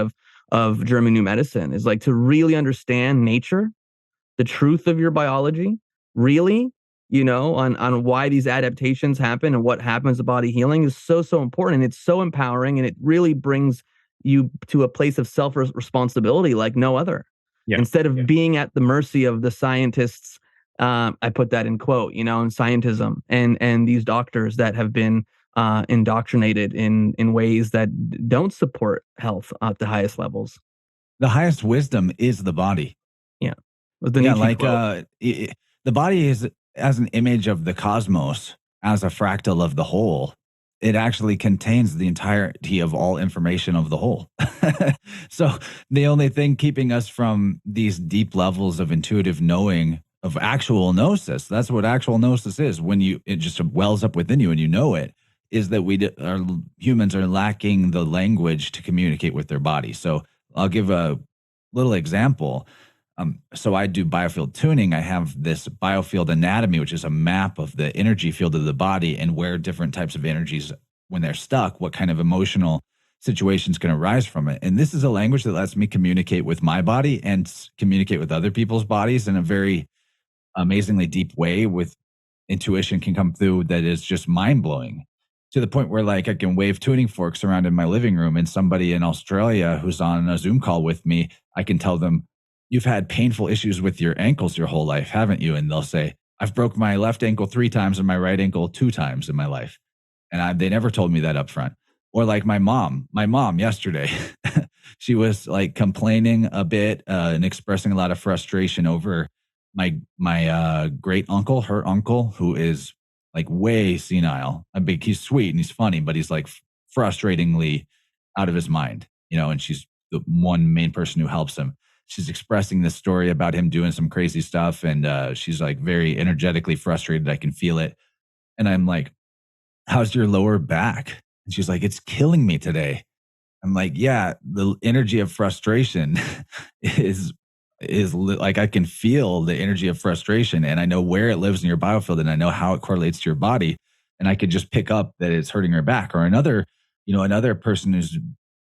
of German New Medicine, is like to really understand nature, the truth of your biology, really, on why these adaptations happen and what happens to body healing is so important. And it's so empowering, and it really brings you to a place of self-responsibility like no other. Instead of being at the mercy of the scientists, I put that in quote, and scientism and these doctors that have been indoctrinated in ways that don't support health at the highest levels. The highest wisdom is the body. Yeah. The body is as an image of the cosmos, as a fractal of the whole. It actually contains the entirety of all information of the whole. So the only thing keeping us from these deep levels of intuitive knowing of actual gnosis, that's what actual gnosis is, when it just wells up within you and you know it, is that humans are lacking the language to communicate with their body. So I'll give a little example. So I do biofield tuning. I have this biofield anatomy, which is a map of the energy field of the body and where different types of energies, when they're stuck, what kind of emotional situations can arise from it. And this is a language that lets me communicate with my body and communicate with other people's bodies in a very amazingly deep way, with intuition can come through that is just mind-blowing, to the point where like I can wave tuning forks around in my living room, and somebody in Australia who's on a Zoom call with me, I can tell them, you've had painful issues with your ankles your whole life, haven't you? And they'll say, I've broke my left ankle 3 times and my right ankle 2 times in my life. And they never told me that up front. Or like my mom yesterday, she was like complaining a bit and expressing a lot of frustration over my great uncle, her uncle, who is like way senile. I mean, he's sweet and he's funny, but he's like frustratingly out of his mind, and she's the one main person who helps him. She's expressing this story about him doing some crazy stuff. And she's like very energetically frustrated. I can feel it. And I'm like, how's your lower back? And she's like, it's killing me today. I'm like, yeah, the energy of frustration is like, I can feel the energy of frustration, and I know where it lives in your biofield, and I know how it correlates to your body. And I could just pick up that it's hurting her back. Or another person who's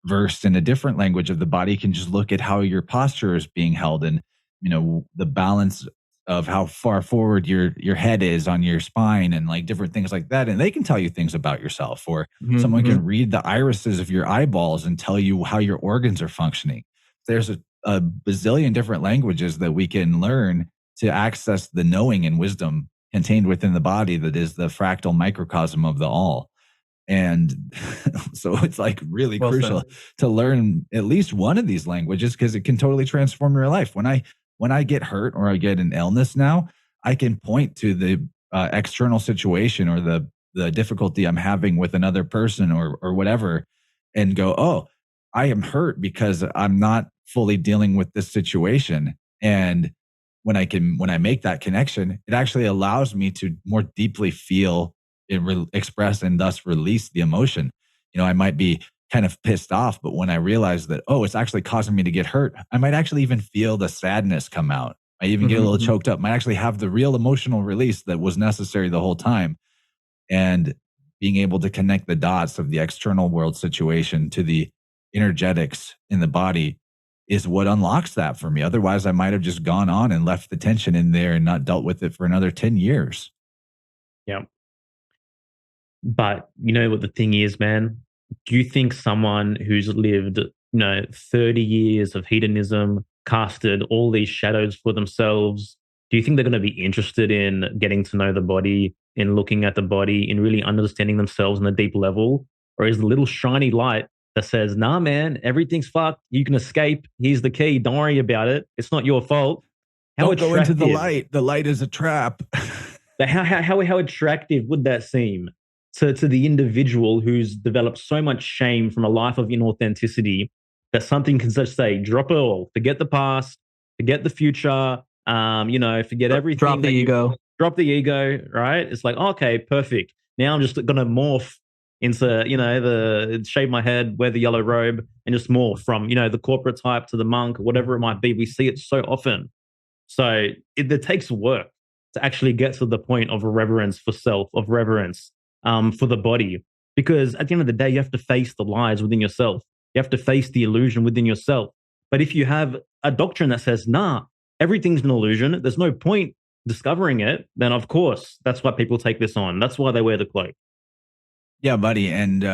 versed in a different language of the body can just look at how your posture is being held, and, the balance of how far forward your head is on your spine, and like different things like that. And they can tell you things about yourself. Or someone can read the irises of your eyeballs and tell you how your organs are functioning. There's a bazillion different languages that we can learn to access the knowing and wisdom contained within the body that is the fractal microcosm of the all. And so it's like really crucial to learn at least one of these languages, because it can totally transform your life. When I get hurt or I get an illness now, I can point to the external situation or the difficulty I'm having with another person or whatever, and go, oh, I am hurt because I'm not fully dealing with this situation. And when I make that connection, it actually allows me to more deeply feel and express and thus release the emotion. I might be kind of pissed off, but when I realize that, oh, it's actually causing me to get hurt, I might actually even feel the sadness come out. I even get a little choked up, might actually have the real emotional release that was necessary the whole time. And being able to connect the dots of the external world situation to the energetics in the body is what unlocks that for me. Otherwise, I might have just gone on and left the tension in there and not dealt with it for another 10 years. Yeah. But you know what the thing is, man? Do you think someone who's lived, 30 years of hedonism, casted all these shadows for themselves, do you think they're going to be interested in getting to know the body, in looking at the body, in really understanding themselves on a deep level? Or is the little shiny light that says, nah, man, everything's fucked. You can escape. Here's the key. Don't worry about it. It's not your fault. Don't go into the light. The light is a trap. But how attractive would that seem to the individual who's developed so much shame from a life of inauthenticity that something can just say, drop it all, forget the past, forget the future, forget everything. Drop the ego. Drop the ego, right? It's like, okay, perfect. Now I'm just going to morph into, shave my head, wear the yellow robe, and just morph from, the corporate type to the monk, whatever it might be. We see it so often. So it takes work to actually get to the point of reverence for self, of reverence for the body. Because at the end of the day, you have to face the lies within yourself. You have to face the illusion within yourself. But if you have a doctrine that says, nah, everything's an illusion, there's no point discovering it, then of course, that's why people take this on. That's why they wear the cloak. Yeah, buddy. And,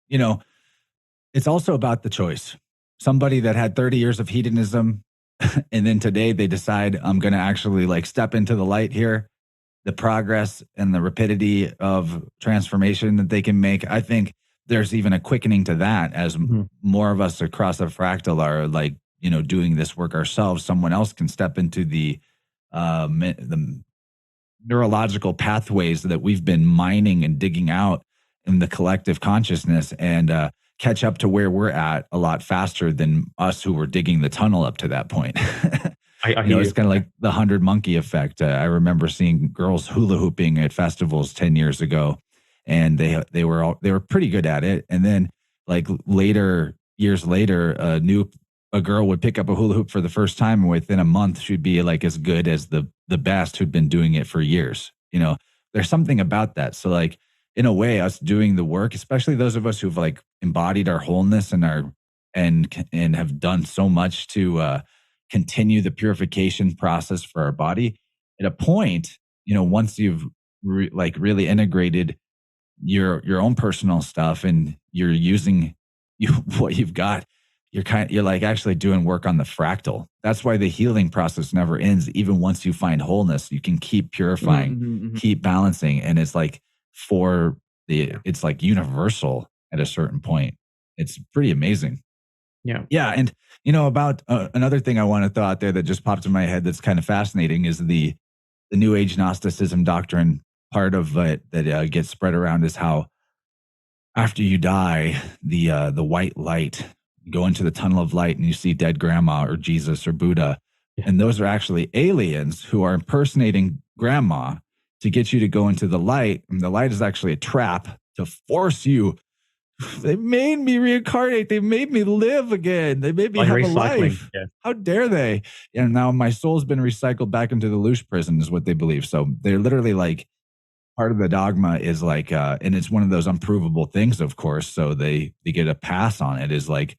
it's also about the choice. Somebody that had 30 years of hedonism, and then today they decide, I'm going to actually step into the light here, the progress and the rapidity of transformation that they can make. I think there's even a quickening to that as more of us across the fractal are doing this work ourselves. Someone else can step into the neurological pathways that we've been mining and digging out in the collective consciousness and catch up to where we're at a lot faster than us who were digging the tunnel up to that point. It's kind of like the 100 monkey effect. I remember seeing girls hula hooping at festivals 10 years ago, and they were pretty good at it. And then years later, a girl would pick up a hula hoop for the first time, and within a month she'd be as good as the best who'd been doing it for years. There's something about that. So in a way, us doing the work, especially those of us who've embodied our wholeness and have done so much to continue the purification process for our body. At a point, once you've really integrated your own personal stuff and you're using what you've got, you're like actually doing work on the fractal. That's why the healing process never ends. Even once you find wholeness, you can keep purifying, keep balancing. And it's like it's like universal at a certain point. It's pretty amazing. Yeah. And about another thing I want to throw out there that just popped in my head that's kind of fascinating is the New Age Gnosticism doctrine. Part of it that gets spread around is how after you die, the white light, you go into the tunnel of light and you see dead grandma or Jesus or Buddha. And those are actually aliens who are impersonating grandma to get you to go into the light. And the light is actually a trap to force you. They made me reincarnate. They made me live again. They made me have a life. Yeah. How dare they? And now my soul's been recycled back into the Lush prison is what they believe. So they're literally like, part of the dogma is like, and it's one of those unprovable things, of course. So they get a pass on it is like,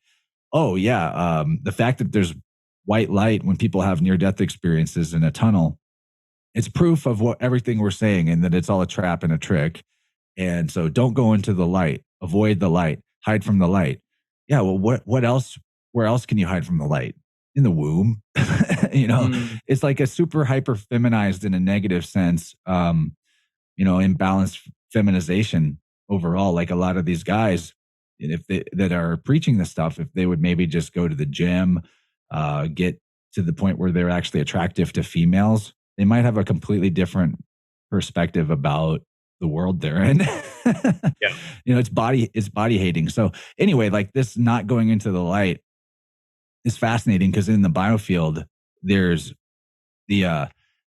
oh yeah, the fact that there's white light when people have near-death experiences in a tunnel, it's proof of everything we're saying and that it's all a trap and a trick. And so don't go into the light, avoid the light, hide from the light. Yeah, well, what else? Where else can you hide from the light? In the womb. It's like a super hyper feminized in a negative sense, imbalanced feminization overall. Like a lot of these guys, that are preaching this stuff, if they would maybe just go to the gym, get to the point where they're actually attractive to females, they might have a completely different perspective about the world they're in. Yeah. It's body hating. So anyway, like this not going into the light is fascinating because in the biofield, there's the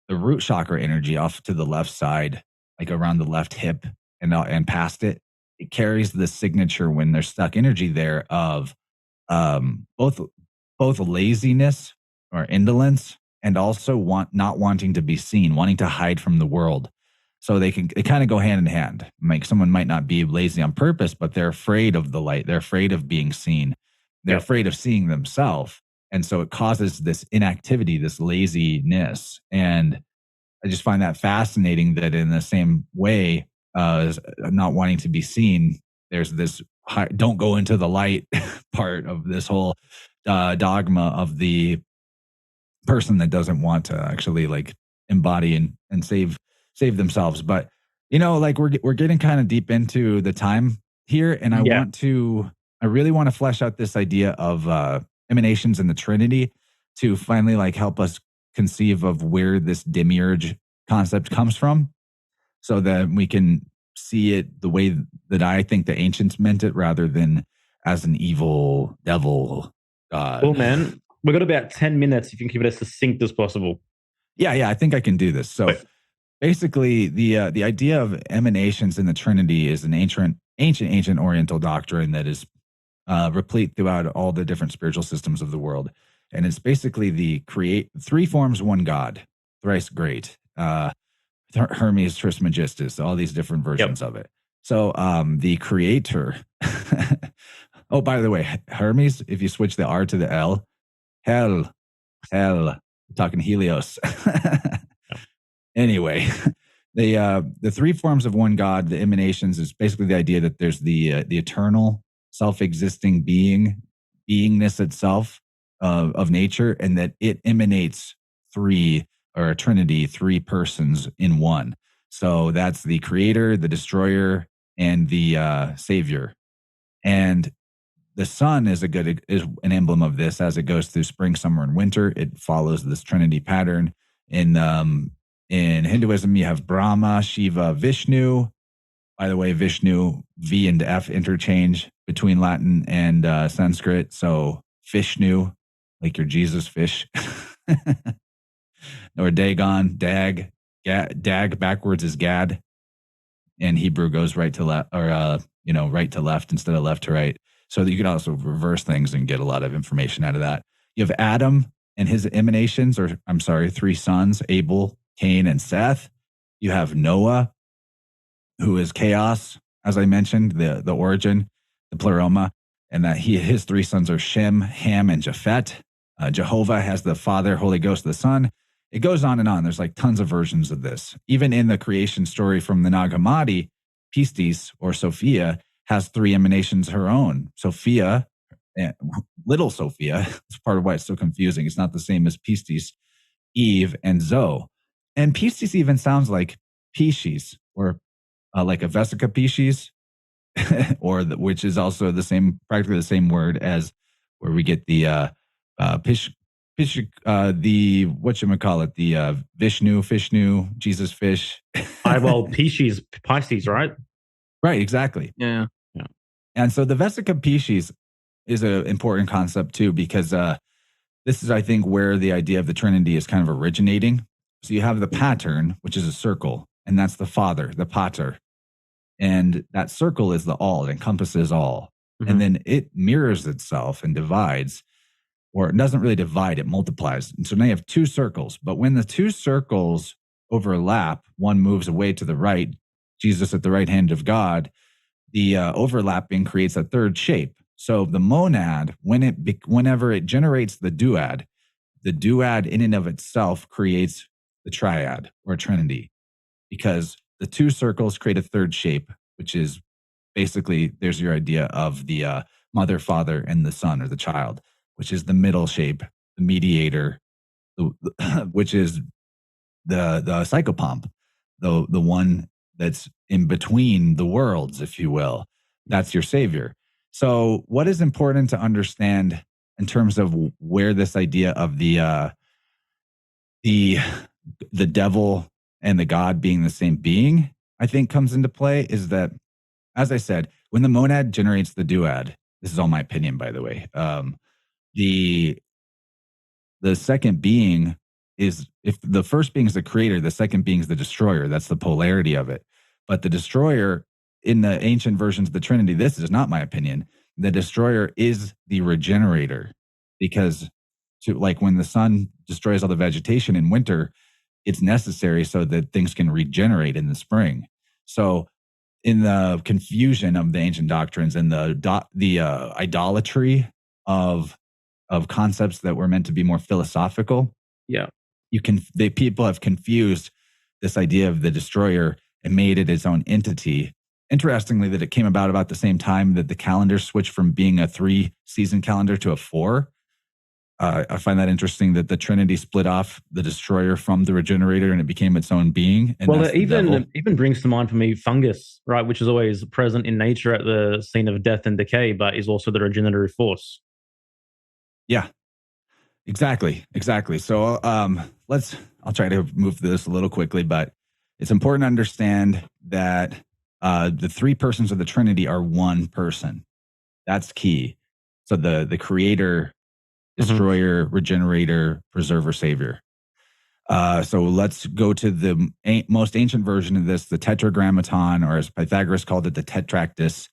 root chakra energy off to the left side, like around the left hip and past it. It carries the signature when there's stuck energy there of both laziness or indolence and also not wanting to be seen, wanting to hide from the world. So they kind of go hand in hand. Like someone might not be lazy on purpose, but they're afraid of the light. They're afraid of being seen. They're afraid of seeing themselves. And so it causes this inactivity, this laziness. And I just find that fascinating that in the same way, as not wanting to be seen, there's this don't go into the light part of this whole dogma of the person that doesn't want to actually like embody and save themselves. But like we're getting kind of deep into the time here, and I really want to flesh out this idea of emanations in the Trinity to finally like help us conceive of where this demiurge concept comes from, so that we can see it the way that I think the ancients meant it, rather than as an evil devil god. Cool, man. We've got about 10 minutes. If you can keep it as succinct as possible. Yeah, I think I can do this. So basically, the idea of emanations in the Trinity is an ancient Oriental doctrine that is replete throughout all the different spiritual systems of the world. And it's basically the three forms, one God, thrice great. Hermes Trismegistus, all these different versions of it. So the creator, oh, by the way, Hermes, if you switch the R to the L, hell, we're talking Helios. Anyway, the three forms of one God, the emanations, is basically the idea that there's the eternal, self-existing beingness itself of nature, and that it emanates three, or a trinity, three persons in one. So that's the creator, the destroyer, and the savior. And the sun is an emblem of this as it goes through spring, summer, and winter. It follows this trinity pattern. In Hinduism, you have Brahma, Shiva, Vishnu. By the way, Vishnu, V and F interchange between Latin and Sanskrit. So Vishnu, like your Jesus fish. Or Dagon, Dag. Dag backwards is Gad. And Hebrew goes right to left, or right to left instead of left to right. So that you can also reverse things and get a lot of information out of that. You have Adam and his emanations, three sons, Abel, Cain, and Seth. You have Noah, who is chaos, as I mentioned, the origin, the pleroma, and that his three sons are Shem, Ham, and Japhet. Jehovah has the Father, Holy Ghost, the Son. It goes on and on. There's like tons of versions of this. Even in the creation story from the Nag Hammadi, Pistis, or Sophia, has three emanations her own. Sophia, little Sophia. It's part of why it's so confusing. It's not the same as Pistis, Eve, and Zoe. And Pistis even sounds like Pisces, or like a Vesica Pisces, or which is also practically the same word as where we get the the whatchamacallit, the Vishnu, Jesus fish. Pisces, right? Right, exactly. Yeah. And so the Vesica Pisces is an important concept too, because this is, I think, where the idea of the Trinity is kind of originating. So you have the pattern, which is a circle, and that's the Father, the Pater. And that circle is the all, it encompasses all. Mm-hmm. And then it mirrors itself and divides, or it doesn't really divide, it multiplies. And so now you have two circles. But when the two circles overlap, one moves away to the right, Jesus at the right hand of God, the overlapping creates a third shape. So the monad, whenever it generates the duad in and of itself creates the triad or trinity, because the two circles create a third shape, which is basically, there's your idea of the mother, father, and the son or the child, which is the middle shape, the mediator, which is the psychopomp, the one that's in between the worlds, if you will. That's your savior. So what is important to understand in terms of where this idea of the devil and the God being the same being, I think, comes into play, is that, as I said, when the monad generates the duad, this is all my opinion, by the way, the second being is, if the first being is the creator, the second being is the destroyer. That's the polarity of it. But the destroyer, in the ancient versions of the Trinity, this is not my opinion, the destroyer is the regenerator, because like when the sun destroys all the vegetation in winter, it's necessary so that things can regenerate in the spring. So in the confusion of the ancient doctrines and the idolatry of concepts that were meant to be more philosophical, people have confused this idea of the destroyer and made it its own entity. Interestingly, that it came about the same time that the calendar switched from being a 3-season calendar to a 4. I find that interesting that the Trinity split off the destroyer from the regenerator and it became its own being. And well, it even brings to mind for me fungus, right, which is always present in nature at the scene of death and decay, but is also the regenerative force. Yeah, exactly. So I'll try to move through this a little quickly, but it's important to understand that the three persons of the Trinity are one person. That's key. So the creator, destroyer, regenerator, preserver, savior. So let's go to the most ancient version of this, the Tetragrammaton, or as Pythagoras called it, the Tetractys,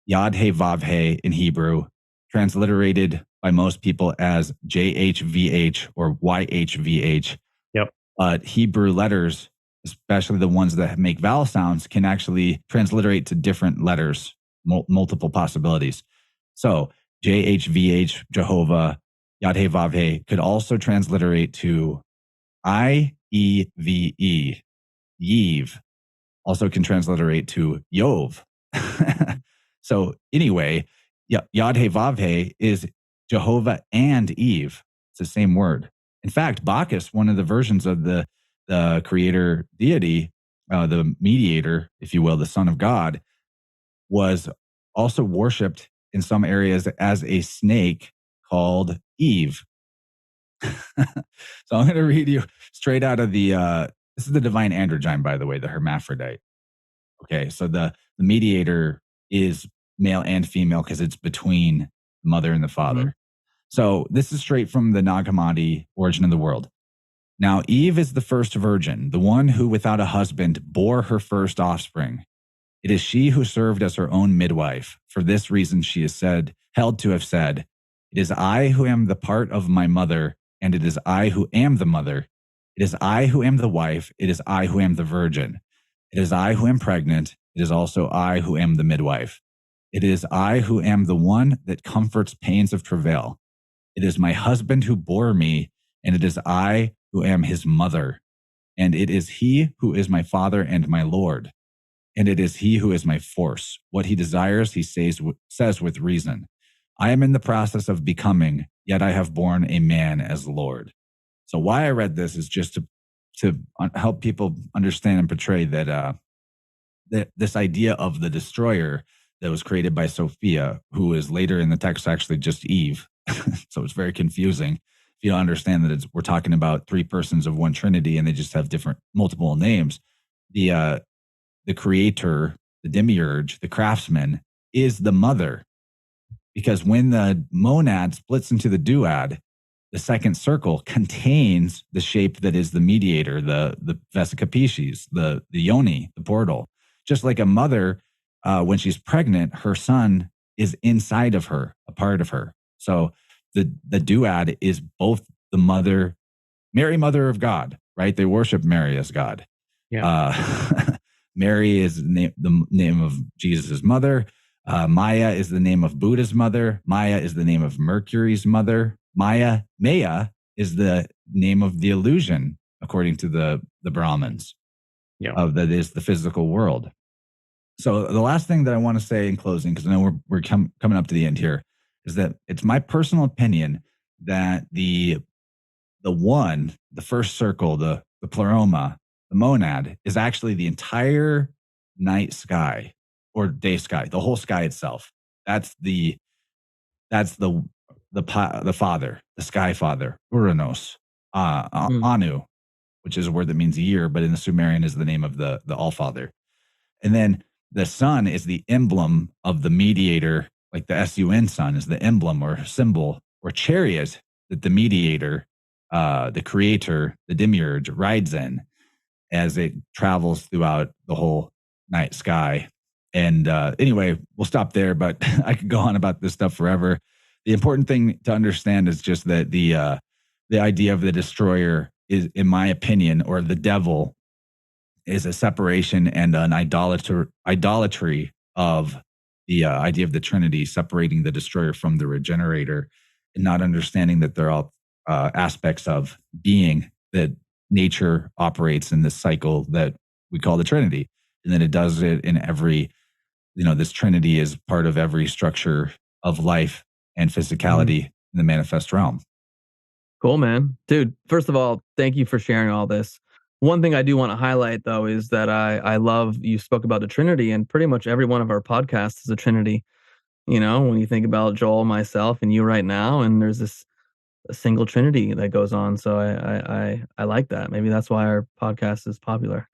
Yod He Vav He in Hebrew, transliterated by most people as JHVH or YHVH. Yep. But Hebrew letters, especially the ones that make vowel sounds, can actually transliterate to different letters, multiple possibilities. So JHVH, Jehovah, Yod He Vav He, could also transliterate to IEVE, Yev. Also can transliterate to Yov. So anyway, Yod He Vav He is Jehovah and Eve. It's the same word. In fact, Bacchus, one of the versions of the creator deity, the mediator, if you will, the Son of God, was also worshipped in some areas as a snake called Eve. So I'm going to read you straight out of this is the divine androgyne, by the way, the hermaphrodite. Okay, so the mediator is male and female because it's between the mother and the father. Mm-hmm. So this is straight from the Nag Hammadi, Origin of the World. Now, Eve is the first virgin, the one who without a husband bore her first offspring. It is she who served as her own midwife. For this reason, she is held to have said, "It is I who am the part of my mother, and it is I who am the mother. It is I who am the wife. It is I who am the virgin. It is I who am pregnant. It is also I who am the midwife. It is I who am the one that comforts pains of travail. It is my husband who bore me, and it is I who am his mother. And it is he who is my father and my Lord. And it is he who is my force. What he desires, he says with reason. I am in the process of becoming, yet I have borne a man as Lord. So why I read this is just to help people understand and portray that this idea of the destroyer that was created by Sophia, who is later in the text actually just Eve. So it's very confusing if you don't understand that we're talking about three persons of one Trinity and they just have different multiple names. The creator, the demiurge, the craftsman is the mother, because when the monad splits into the duad, the second circle contains the shape that is the mediator, the vesica piscis, the yoni, the portal. Just like a mother, when she's pregnant, her son is inside of her, a part of her. So the duad is both the mother, Mary, mother of God, right? They worship Mary as God. Yeah. Mary is the name of Jesus' mother. Maya is the name of Buddha's mother. Maya is the name of Mercury's mother. Maya is the name of the illusion, according to the Brahmins. Yeah. That is the physical world. So the last thing that I want to say in closing, because I know we're coming up to the end here, is that it's my personal opinion that the first circle, the pleroma, the monad, is actually the entire night sky or day sky, the whole sky itself. That's the father, the sky father, Uranos, Anu, which is a word that means year, but in the Sumerian is the name of the All-Father. And then the sun is the emblem of the mediator, like the sun sun is the emblem or symbol or chariot that the mediator, the creator, the demiurge rides in as it travels throughout the whole night sky. And anyway, we'll stop there, but I could go on about this stuff forever. The important thing to understand is just that the idea of the destroyer is, in my opinion, or the devil, is a separation and an idolatry of the idea of the Trinity, separating the destroyer from the regenerator, and not understanding that they're all aspects of being, that nature operates in this cycle that we call the Trinity. And then it does it in every, this Trinity is part of every structure of life and physicality in the manifest realm. Cool, man. Dude, first of all, thank you for sharing all this. One thing I do want to highlight, though, is that I love you spoke about the Trinity, and pretty much every one of our podcasts is a Trinity. When you think about Joel, myself, and you right now, and there's a single Trinity that goes on. So I like that. Maybe that's why our podcast is popular.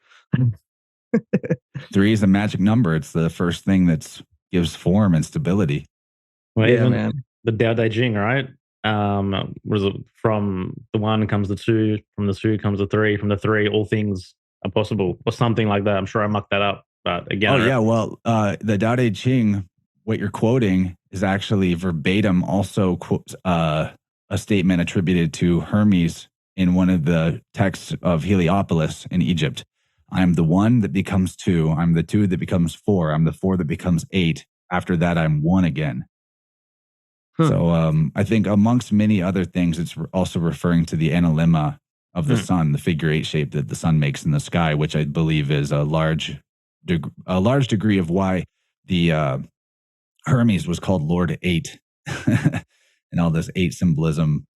3 is a magic number. It's the first thing that gives form and stability. Well, yeah, man. The Tao Te Ching, right? Was it from the 1 comes the 2, from the 2 comes the 3, from the 3 all things are possible, or something like that. I'm sure I mucked that up, but again. Oh yeah, well, the Tao Te Ching, what you're quoting is actually verbatim also a statement attributed to Hermes in one of the texts of Heliopolis in Egypt. I'm the 1 that becomes 2. I'm the 2 that becomes 4. I'm the 4 that becomes 8. After that, I'm 1 again. So I think amongst many other things, it's also referring to the analemma of the sun, the figure 8 shape that the sun makes in the sky, which I believe is a large degree of why the Hermes was called Lord 8 and all this 8 symbolism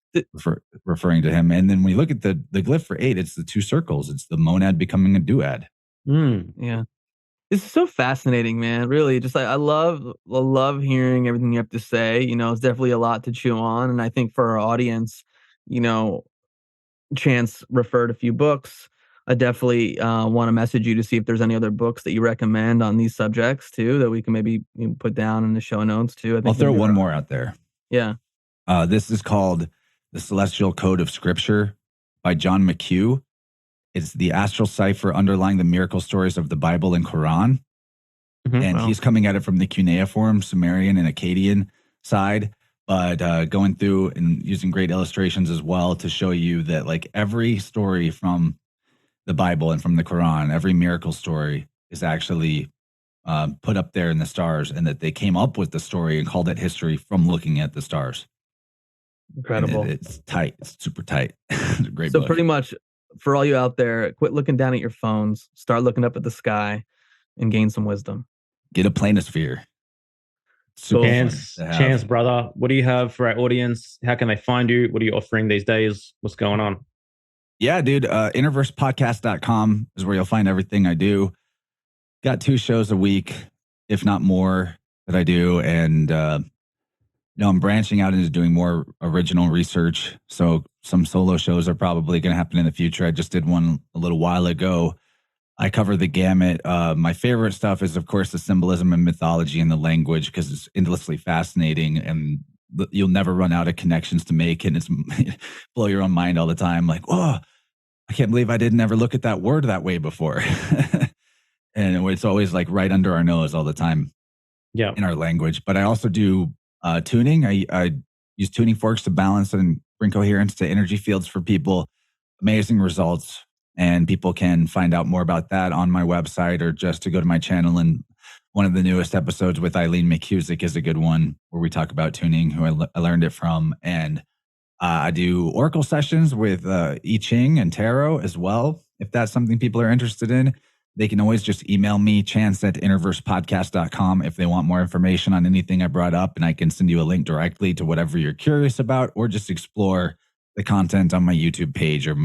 referring to him. And then when you look at the glyph for 8, it's the 2 circles. It's the monad becoming a duad. Yeah. This is so fascinating, man. Really, just I love hearing everything you have to say. It's definitely a lot to chew on. And I think for our audience, Chance referred a few books. I definitely want to message you to see if there's any other books that you recommend on these subjects too, that we can maybe put down in the show notes too. I'll throw one more out there. Yeah. This is called The Celestial Code of Scripture by John McHugh. It's the astral cipher underlying the miracle stories of the Bible and Quran. And he's coming at it from the cuneiform, Sumerian, and Akkadian side, but going through and using great illustrations as well to show you that like every story from the Bible and from the Quran, every miracle story is actually put up there in the stars, and that they came up with the story and called it history from looking at the stars. Incredible. It's tight. It's super tight. It's a great book. So pretty much for all you out there, quit looking down at your phones, start looking up at the sky and gain some wisdom. Get a planisphere. super fun Chance, to have. Chance, brother, what do you have for our audience? How can they find you? What are you offering these days? What's going on? Yeah, dude. Innerversepodcast.com is where you'll find everything I do. Got 2 shows a week, if not more, that I do. And, I'm branching out into doing more original research. So some solo shows are probably going to happen in the future. I just did one a little while ago. I cover the gamut. My favorite stuff is, of course, the symbolism and mythology and the language, because it's endlessly fascinating and you'll never run out of connections to make. And it's blow your own mind all the time. Like, oh, I can't believe I didn't ever look at that word that way before. And it's always like right under our nose all the time in our language. But I also do tuning. I use tuning forks to balance and bring coherence to energy fields for people. Amazing results. And people can find out more about that on my website or just to go to my channel. And one of the newest episodes with Eileen McCusick is a good one where we talk about tuning, who I learned it from. And I do oracle sessions with I Ching and tarot as well. If that's something people are interested in, they can always just email me, chance@innerversepodcast.com, if they want more information on anything I brought up. And I can send you a link directly to whatever you're curious about, or just explore the content on my YouTube page or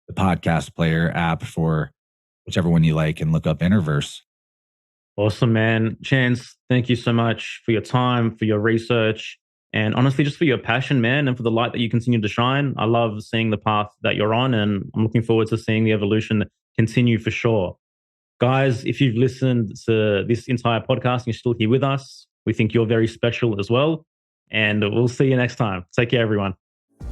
the podcast player app for whichever one you like, and look up Innerverse. Awesome, man. Chance, thank you so much for your time, for your research, and honestly, just for your passion, man, and for the light that you continue to shine. I love seeing the path that you're on, and I'm looking forward to seeing the evolution continue for sure. Guys, if you've listened to this entire podcast and you're still here with us, we think you're very special as well. And we'll see you next time. Take care, everyone.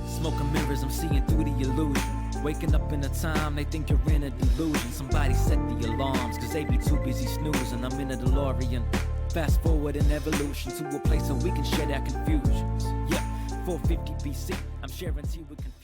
Smoking mirrors, I'm seeing through the illusion. Waking up in a time, they think you're in a delusion. Somebody set the alarms, cause they be too busy snoozing. I'm in a DeLorean, fast forward in evolution to a place where we can share our confusions. Yeah, 450 BC, I'm sharing tea with confusion.